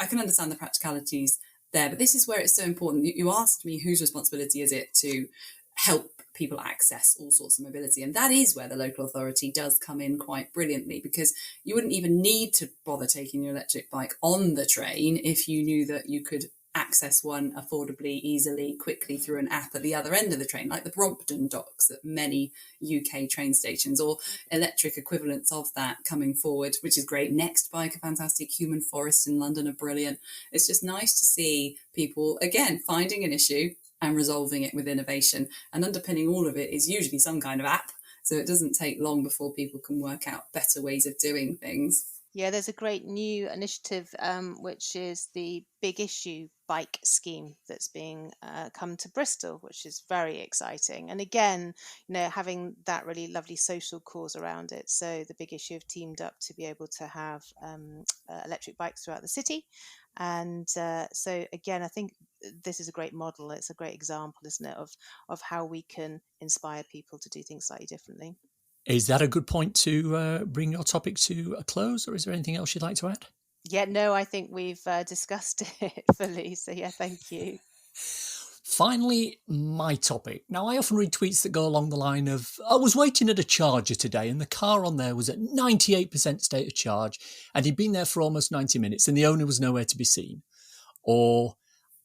I can understand the practicalities there, but this is where it's so important. You asked me whose responsibility is it to help people access all sorts of mobility, and that is where the local authority does come in quite brilliantly, because you wouldn't even need to bother taking your electric bike on the train if you knew that you could access one affordably, easily, quickly through an app at the other end of the train, like the Brompton docks at many UK train stations, or electric equivalents of that coming forward, which is great. Next Bike, a fantastic. Human Forest in London are brilliant. It's just nice to see people, again, finding an issue and resolving it with innovation. And underpinning all of it is usually some kind of app, so it doesn't take long before people can work out better ways of doing things. Yeah, there's a great new initiative, which is the Big Issue bike scheme that's being come to Bristol, which is very exciting. And again, having that really lovely social cause around it. So the Big Issue have teamed up to be able to have electric bikes throughout the city. And so again, I think this is a great model. It's a great example, isn't it, of how we can inspire people to do things slightly differently. Is that a good point to bring your topic to a close, or is there anything else you'd like to add? Yeah, no, I think we've discussed it fully. So yeah, thank you. Finally, my topic. Now, I often read tweets that go along the line of, I was waiting at a charger today and the car on there was at 98% state of charge and he'd been there for almost 90 minutes and the owner was nowhere to be seen. Or,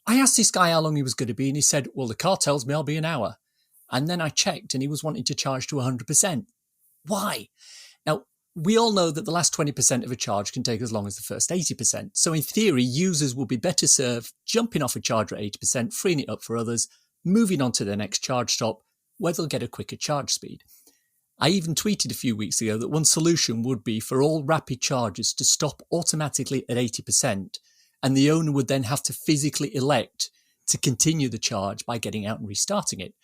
I asked this guy how long he was going to be and he said, well, the car tells me I'll be an hour. And then I checked and he was wanting to charge to 100%. Why? Now, we all know that the last 20% of a charge can take as long as the first 80%. So in theory, users will be better served jumping off a charger at 80%, freeing it up for others, moving on to their next charge stop, where they'll get a quicker charge speed. I even tweeted a few weeks ago that one solution would be for all rapid chargers to stop automatically at 80%, and the owner would then have to physically elect to continue the charge by getting out and restarting it.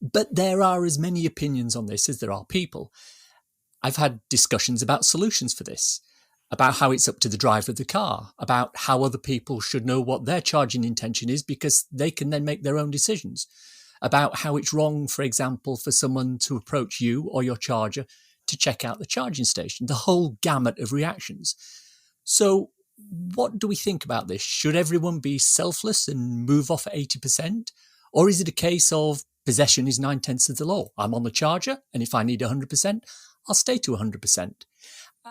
But there are as many opinions on this as there are people. I've had discussions about solutions for this, about how it's up to the driver of the car, about how other people should know what their charging intention is because they can then make their own decisions, about how it's wrong, for example, for someone to approach you or your charger to check out the charging station, the whole gamut of reactions. So what do we think about this? Should everyone be selfless and move off at 80%? Or is it a case of possession is 9/10 of the law? I'm on the charger, and if I need 100%, I'll stay to 100%.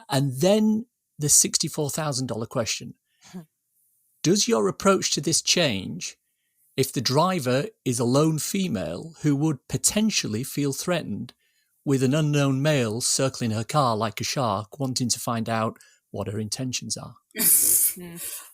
And then the $64,000 question. Does your approach to this change if the driver is a lone female who would potentially feel threatened with an unknown male circling her car like a shark, wanting to find out what her intentions are.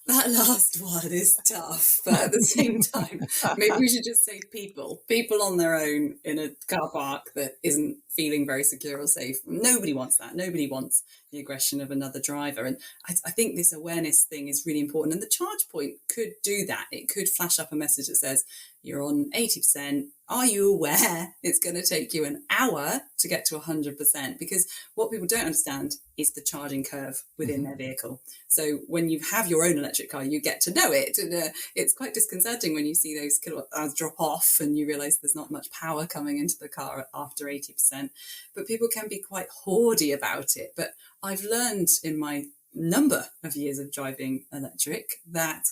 That last one is tough, but at the same time, maybe we should just say people on their own in a car park that isn't feeling very secure or safe. Nobody wants that. Nobody wants the aggression of another driver. And I think this awareness thing is really important. And the charge point could do that. It could flash up a message that says, you're on 80%. Are you aware it's going to take you an hour to get to 100%? Because what people don't understand is the charging curve within their vehicle. So when you have your own electric car, you get to know it. And it's quite disconcerting when you see those kilowatt hours drop off and you realise there's not much power coming into the car after 80%. But people can be quite hoardy about it. But I've learned in my number of years of driving electric that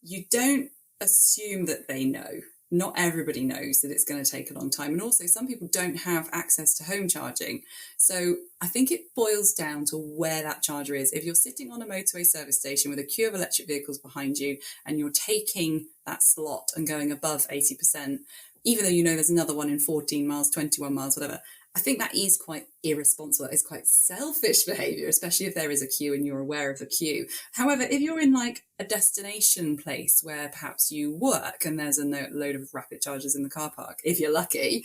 you don't assume that they know. Not everybody knows that it's going to take a long time. And also some people don't have access to home charging. So I think it boils down to where that charger is. If you're sitting on a motorway service station with a queue of electric vehicles behind you and you're taking that slot and going above 80%, even though you know there's another one in 14 miles, 21 miles, whatever, I think that is quite irresponsible. It's quite selfish behaviour, especially if there is a queue and you're aware of the queue. However, if you're in like a destination place where perhaps you work and there's a load of rapid chargers in the car park, if you're lucky,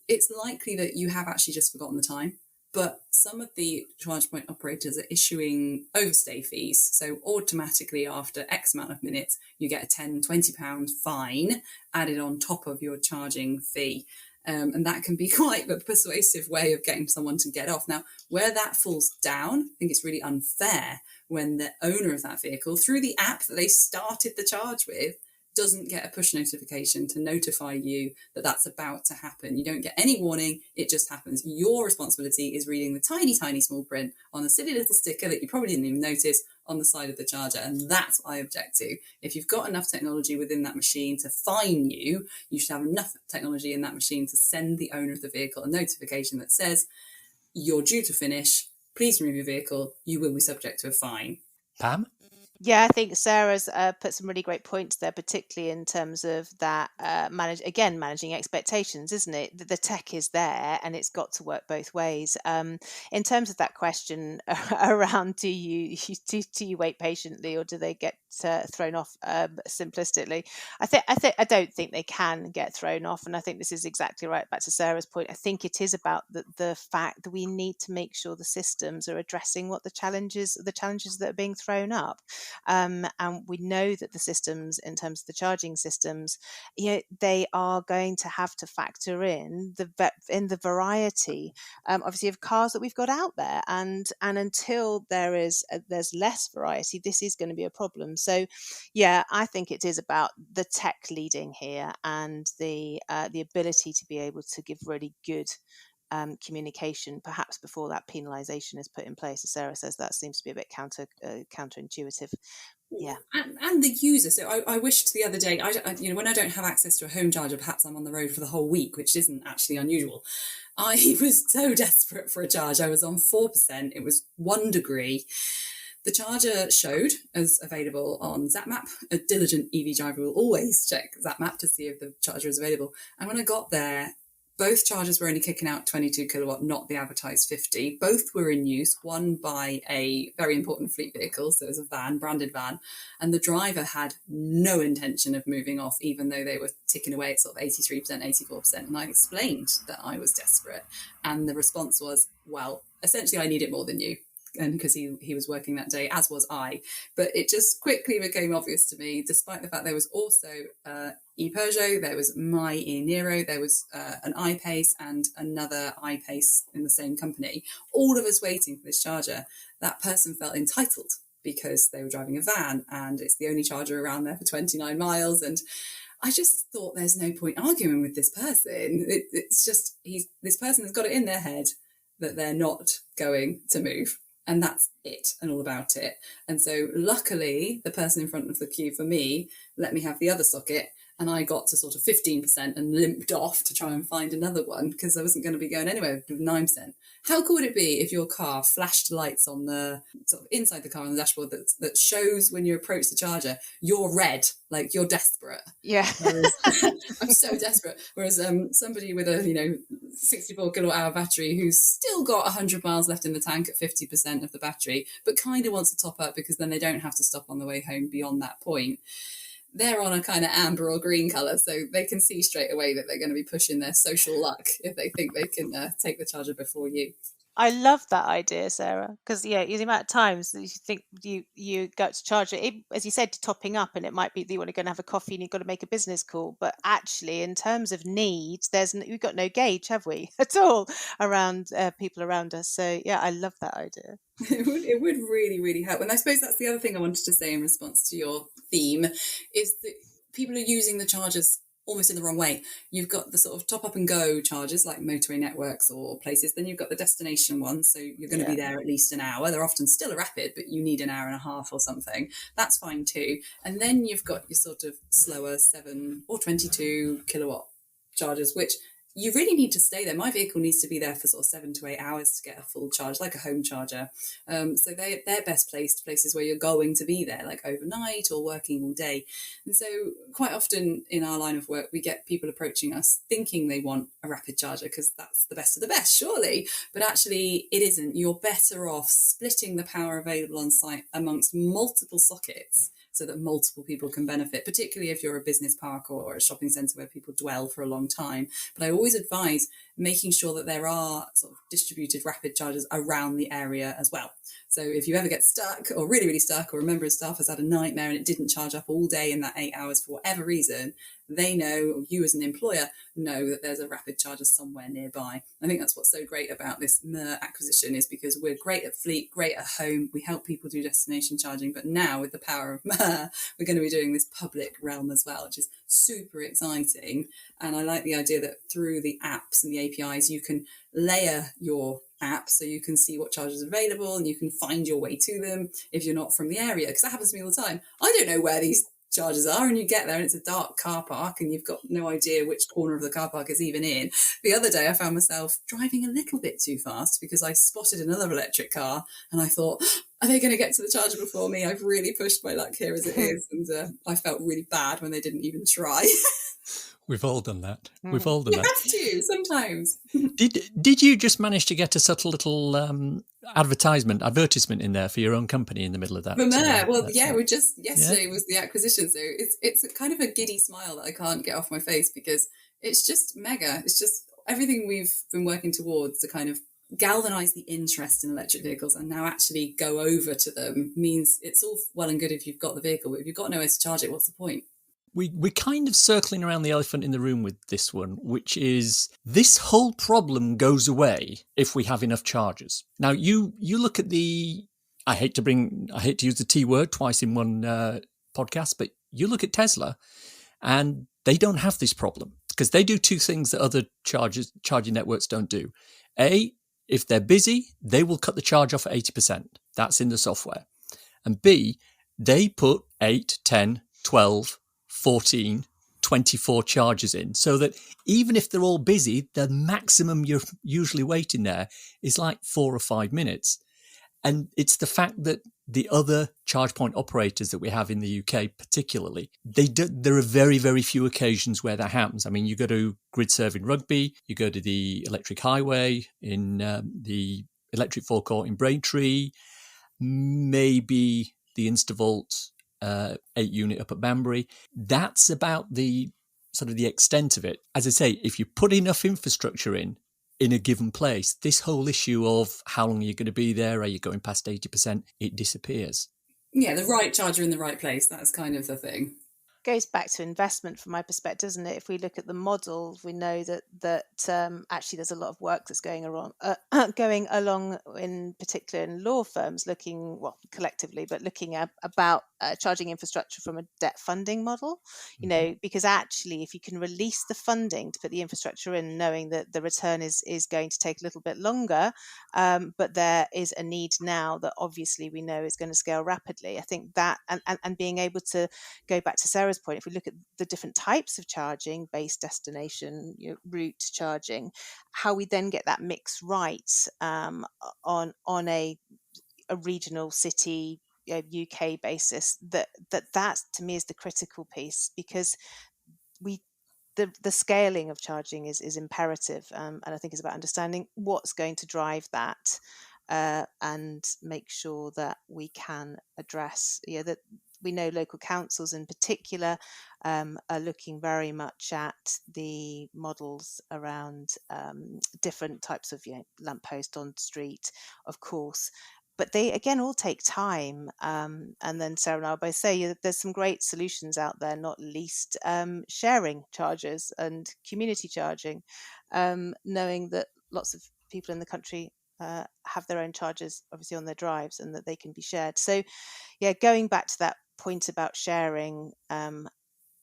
it's likely that you have actually just forgotten the time. But some of the charge point operators are issuing overstay fees. So automatically after X amount of minutes, you get a £10, £20 fine added on top of your charging fee. And that can be quite a persuasive way of getting someone to get off. Now, where that falls down, I think it's really unfair when the owner of that vehicle, through the app that they started the charge with, doesn't get a push notification to notify you that that's about to happen. You don't get any warning. It just happens. Your responsibility is reading the tiny, tiny small print on a silly little sticker that you probably didn't even notice on the side of the charger. And that's what I object to. If you've got enough technology within that machine to fine you, you should have enough technology in that machine to send the owner of the vehicle a notification that says, you're due to finish. Please remove your vehicle. You will be subject to a fine. Pam? Yeah, I think Sarah's put some really great points there, particularly in terms of that managing expectations, isn't it? The tech is there and it's got to work both ways. In terms of that question around do you wait patiently or do they get thrown off simplistically? I don't think they can get thrown off, and I think this is exactly right. Back to Sarah's point, I think it is about the fact that we need to make sure the systems are addressing what the challenges that are being thrown up. And we know that the systems, in terms of the charging systems, they are going to have to factor in the variety, obviously, of cars that we've got out there. And until there's less variety, this is going to be a problem. So, yeah, I think it is about the tech leading here and the ability to be able to give really good communication, perhaps before that penalisation is put in place. As Sarah says, that seems to be a bit counterintuitive. Yeah, and the user. So I wished the other day, when I don't have access to a home charger, perhaps I'm on the road for the whole week, which isn't actually unusual. I was so desperate for a charge. I was on 4%. It was 1 degree. The charger showed as available on ZapMap. A diligent EV driver will always check ZapMap to see if the charger is available. And when I got there, both chargers were only kicking out 22 kilowatt, not the advertised 50. Both were in use, one by a very important fleet vehicle, so it was a van, branded van, and the driver had no intention of moving off, even though they were ticking away at sort of 83%, 84%. And I explained that I was desperate. And the response was, well, essentially, I need it more than you. And because he was working that day, as was I. But it just quickly became obvious to me, despite the fact there was also e-Peugeot, there was my e-Nero, there was an iPace and another iPace in the same company, all of us waiting for this charger. That person felt entitled because they were driving a van and it's the only charger around there for 29 miles. And I just thought there's no point arguing with this person. It's just, this person has got it in their head that they're not going to move. And that's it and all about it. And so luckily, the person in front of the queue for me let me have the other socket. and I got to sort of 15% and limped off to try and find another one because I wasn't going to be going anywhere with 9%. How cool would it be if your car flashed lights on the sort of inside the car on the dashboard that shows when you approach the charger, you're red, like you're desperate. Yeah. Whereas, I'm so desperate. Whereas somebody with a 64 kilowatt hour battery who's still got 100 miles left in the tank at 50% of the battery, but kind of wants to top up because then they don't have to stop on the way home beyond that point. They're on a kind of amber or green colour, so they can see straight away that they're going to be pushing their social luck if they think they can take the charger before you. I love that idea, Sarah, because the amount of times that you think you go to charge it, as you said, topping up, and it might be that you want to go and have a coffee and you've got to make a business call. But actually, in terms of needs, we've got no gauge, have we, at all around people around us? So yeah, I love that idea. It would really, really help. And I suppose that's the other thing I wanted to say in response to your theme, is that people are using the chargers almost in the wrong way. You've got the sort of top up and go chargers like motorway networks or places. Then you've got the destination ones. So you're going to be there at least an hour. They're often still a rapid, but you need an hour and a half or something. That's fine too. And then you've got your sort of slower 7 or 22 kilowatt chargers, which you really need to stay there. My vehicle needs to be there for sort of 7 to 8 hours to get a full charge, like a home charger. So they're best placed places where you're going to be there, like overnight or working all day. And so quite often in our line of work, we get people approaching us thinking they want a rapid charger because that's the best of the best, surely. But actually it isn't. You're better off splitting the power available on site amongst multiple sockets so that multiple people can benefit, particularly if you're a business park or a shopping centre where people dwell for a long time. But I always advise making sure that there are sort of distributed rapid chargers around the area as well. So if you ever get stuck or really, really stuck, or a member of staff has had a nightmare and it didn't charge up all day in that 8 hours for whatever reason, they know, or you as an employer know, that there's a rapid charger somewhere nearby. I think that's what's so great about this MER acquisition, is because we're great at fleet, great at home. We help people do destination charging, but now with the power of MER, we're going to be doing this public realm as well, which is super exciting. And I like the idea that through the apps and the APIs, you can layer your app so you can see what chargers are available and you can find your way to them if you're not from the area. Because that happens to me all the time. I don't know where these chargers are, and you get there and it's a dark car park and you've got no idea which corner of the car park is even in. The other day I found myself driving a little bit too fast because I spotted another electric car and I thought, are they going to get to the charger before me? I've really pushed my luck here as it is. And I felt really bad when they didn't even try. We've all done that. We've all done You that. have to sometimes. Did you just manage to get a subtle little advertisement in there for your own company in the middle of that? We just yesterday was the acquisition, so it's a kind of a giddy smile that I can't get off my face because it's just mega. It's just everything we've been working towards to kind of galvanize the interest in electric vehicles and now actually go over to them means it's all well and good if you've got the vehicle, but if you've got nowhere to charge it, what's the point? We're kind of circling around the elephant in the room with this one, which is this whole problem goes away if we have enough chargers. Now, you look at I hate to use the T word twice in one podcast, but you look at Tesla and they don't have this problem because they do two things that other charging networks don't do. A, if they're busy, they will cut the charge off at 80%. That's in the software. And B, they put 8, 10, 12, 14, 24 chargers in so that even if they're all busy, the maximum you're usually waiting there is like 4 or 5 minutes. And it's the fact that the other charge point operators that we have in the UK particularly, there are very, very few occasions where that happens. I mean, you go to Grid Serve in Rugby, you go to the Electric Highway in the Electric Forecourt in Braintree, maybe the Instavolt 8 unit up at Banbury. That's about the sort of the extent of it. As I say, if you put enough infrastructure in a given place, this whole issue of how long you're going to be there, are you going past 80%, it disappears. Yeah, the right charger in the right place. That's kind of the thing. Goes back to investment from my perspective, doesn't it? If we look at the model, we know that actually there's a lot of work that's going along in particular in law firms looking, well, collectively, but looking at about charging infrastructure from a debt funding model, because actually if you can release the funding to put the infrastructure in, knowing that the return is going to take a little bit longer, but there is a need now that obviously we know is going to scale rapidly. I think that and being able to go back to Sarah's Sara's point, if we look at the different types of charging, base, destination, route charging, how we then get that mix right on a regional city UK basis, that to me is the critical piece, because the scaling of charging is imperative, and I think it's about understanding what's going to drive that, and make sure that we can address that. We know local councils in particular are looking very much at the models around different types of lamppost on street, of course, but they again all take time. And then Sarah and I both say that there's some great solutions out there, not least sharing chargers and community charging, knowing that lots of people in the country have their own chargers obviously on their drives, and that they can be shared. So going back to that point about sharing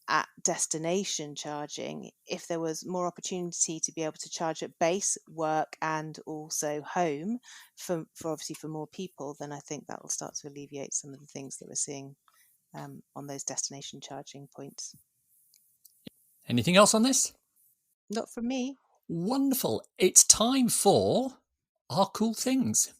at destination charging, if there was more opportunity to be able to charge at base, work, and also home for obviously for more people, then I think that will start to alleviate some of the things that we're seeing on those destination charging points. Anything else on this? Not from me. Wonderful. It's time for our cool things.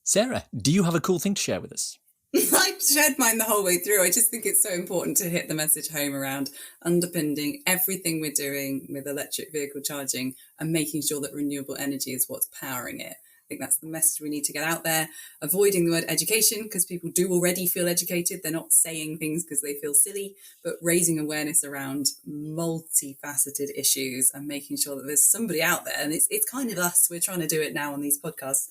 Sarah, do you have a cool thing to share with us? I've shared mine the whole way through. I just think it's so important to hit the message home around underpinning everything we're doing with electric vehicle charging and making sure that renewable energy is what's powering it. I think that's the message we need to get out there, avoiding the word education, because people do already feel educated. They're not saying things because they feel silly, but raising awareness around multifaceted issues and making sure that there's somebody out there. And it's kind of us. We're trying to do it now on these podcasts,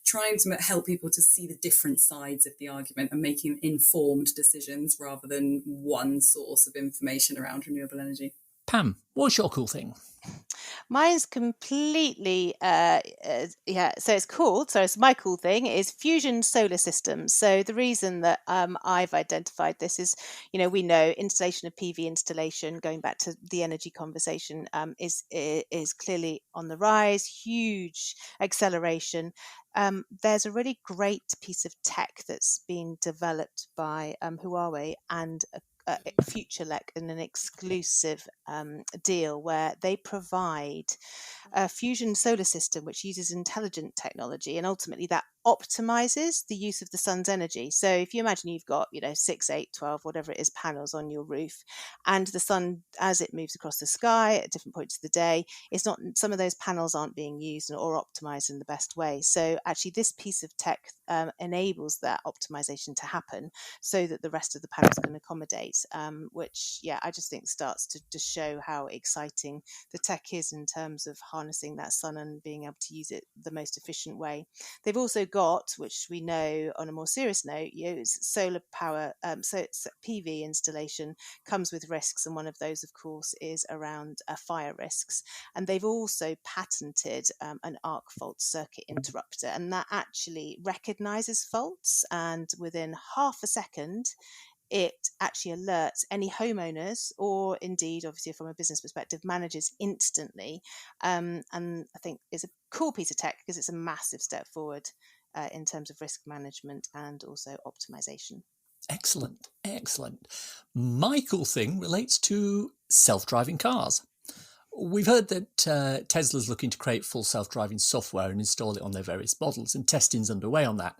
trying to help people to see the different sides of the argument and making informed decisions rather than one source of information around renewable energy. Pam, what's your cool thing? Mine's completely, so it's called, so it's my cool thing is fusion solar systems. So the reason that I've identified this is, we know installation of PV installation, going back to the energy conversation, is clearly on the rise, huge acceleration. There's a really great piece of tech that's been developed by Huawei and FutureLec in an exclusive deal where they provide a fusion solar system which uses intelligent technology, and ultimately that optimizes the use of the sun's energy. So if you imagine you've got 6, 8, 12, whatever it is, panels on your roof, and the sun, as it moves across the sky at different points of the day, it's not, some of those panels aren't being used or optimized in the best way. So actually this piece of tech enables that optimization to happen so that the rest of the panels can accommodate, which I just think starts to show how exciting the tech is in terms of harnessing that sun and being able to use it the most efficient way. They've also got, which we know on a more serious note, solar power, so PV installation comes with risks, and one of those, of course, is around fire risks. And they've also patented an arc fault circuit interrupter, and that actually recognizes faults, and within half a second it actually alerts any homeowners, or indeed, obviously from a business perspective, managers instantly. And I think it's a cool piece of tech because it's a massive step forward in terms of risk management and also optimization. Excellent. My cool thing relates to self-driving cars. We've heard that Tesla's looking to create full self-driving software and install it on their various models, and testing's underway on that.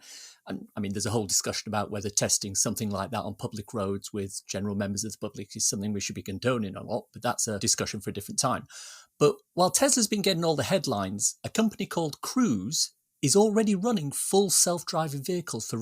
And I mean, there's a whole discussion about whether testing something like that on public roads with general members of the public is something we should be condoning or not, but that's a discussion for a different time. But while Tesla's been getting all the headlines, a company called Cruise is already running full self-driving vehicles for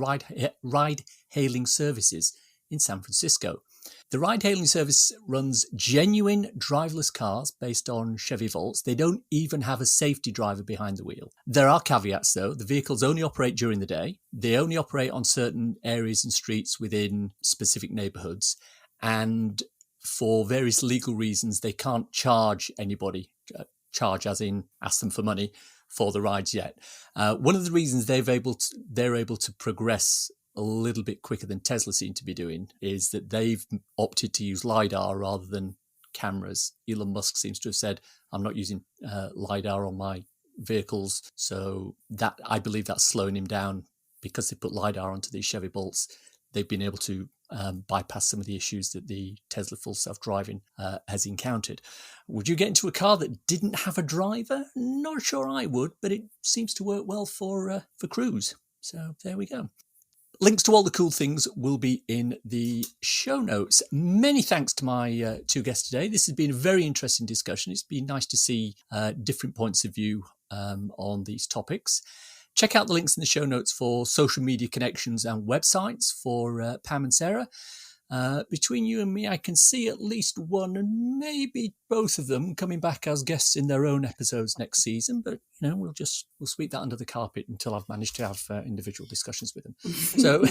ride-hailing services in San Francisco. The ride-hailing service runs genuine driverless cars based on Chevy Volts. They don't even have a safety driver behind the wheel. There are caveats, though. The vehicles only operate during the day. They only operate on certain areas and streets within specific neighborhoods. And for various legal reasons, they can't charge anybody, charge as in ask them for money for the rides yet. One of the reasons they're able to progress a little bit quicker than Tesla seem to be doing is that they've opted to use LiDAR rather than cameras. Elon Musk seems to have said, I'm not using LiDAR on my vehicles. So that, I believe that's slowing him down because they put LiDAR onto these Chevy Bolts. they've been able to bypass some of the issues that the Tesla full self-driving has encountered. Would you get into a car that didn't have a driver? Not sure I would, but it seems to work well for cruise. So there we go. Links to all the cool things will be in the show notes. Many thanks to my two guests today. This has been a very interesting discussion. It's been nice to see different points of view on these topics. Check out the links in the show notes for social media connections and websites for Pam and Sarah. Between you and me, I can see at least one and maybe both of them coming back as guests in their own episodes next season. But, we'll sweep that under the carpet until I've managed to have individual discussions with them. So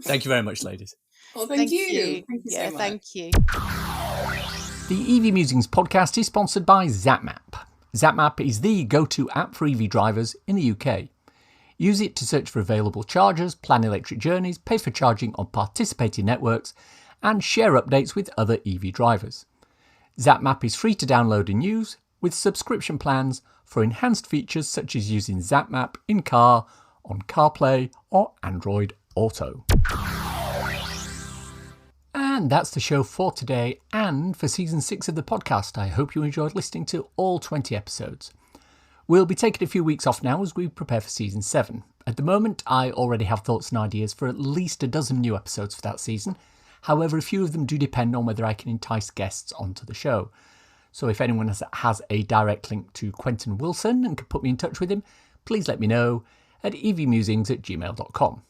thank you very much, ladies. Well, thank you. Thank you so much. Thank you. The EV Musings podcast is sponsored by ZapMap. ZapMap is the go-to app for EV drivers in the UK. Use it to search for available chargers, plan electric journeys, pay for charging on participating networks, and share updates with other EV drivers. ZapMap is free to download and use, with subscription plans for enhanced features such as using ZapMap in-car, on CarPlay, or Android Auto. And that's the show for today and for Season 6 of the podcast. I hope you enjoyed listening to all 20 episodes. We'll be taking a few weeks off now as we prepare for Season 7. At the moment, I already have thoughts and ideas for at least a dozen new episodes for that season. However, a few of them do depend on whether I can entice guests onto the show. So if anyone has a direct link to Quentin Wilson and can put me in touch with him, please let me know at evmusings@gmail.com.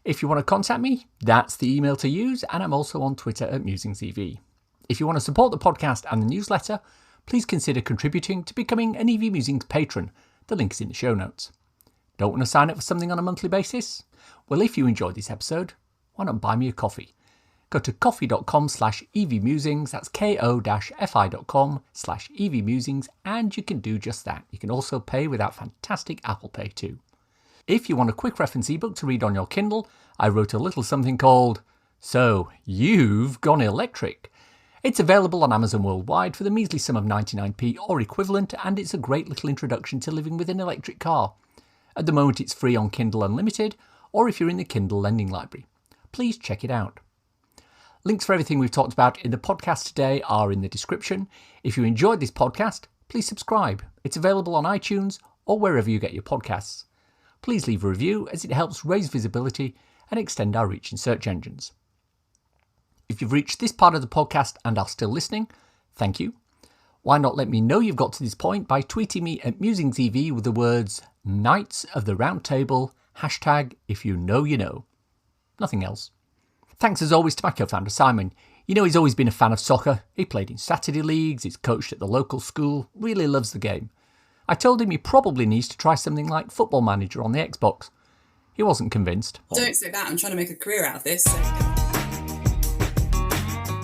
If you want to contact me, that's the email to use, and I'm also on Twitter at MusingsEV. If you want to support the podcast and the newsletter, please consider contributing to becoming an EV Musings patron. The link is in the show notes. Don't want to sign up for something on a monthly basis? Well, if you enjoyed this episode, why not buy me a coffee? Go to coffee.com/EVmusings, that's ko-fi.com/EVmusings, and you can do just that. You can also pay with that fantastic Apple Pay too. If you want a quick reference ebook to read on your Kindle, I wrote a little something called So You've Gone Electric. It's available on Amazon worldwide for the measly sum of 99p or equivalent, and it's a great little introduction to living with an electric car. At the moment it's free on Kindle Unlimited, or if you're in the Kindle Lending Library. Please check it out. Links for everything we've talked about in the podcast today are in the description. If you enjoyed this podcast, please subscribe. It's available on iTunes or wherever you get your podcasts. Please leave a review as it helps raise visibility and extend our reach in search engines. If you've reached this part of the podcast and are still listening, thank you. Why not let me know you've got to this point by tweeting me at MusingsEV with the words Knights of the Round Table, #if you know you know. Nothing else. Thanks as always to my co-founder Simon. He's always been a fan of soccer. He played in Saturday leagues, he's coached at the local school, really loves the game. I told him he probably needs to try something like Football Manager on the Xbox. He wasn't convinced. Don't say that, I'm trying to make a career out of this.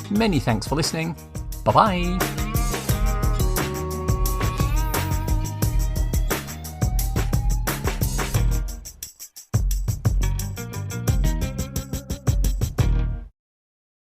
Many thanks for listening. Bye-bye.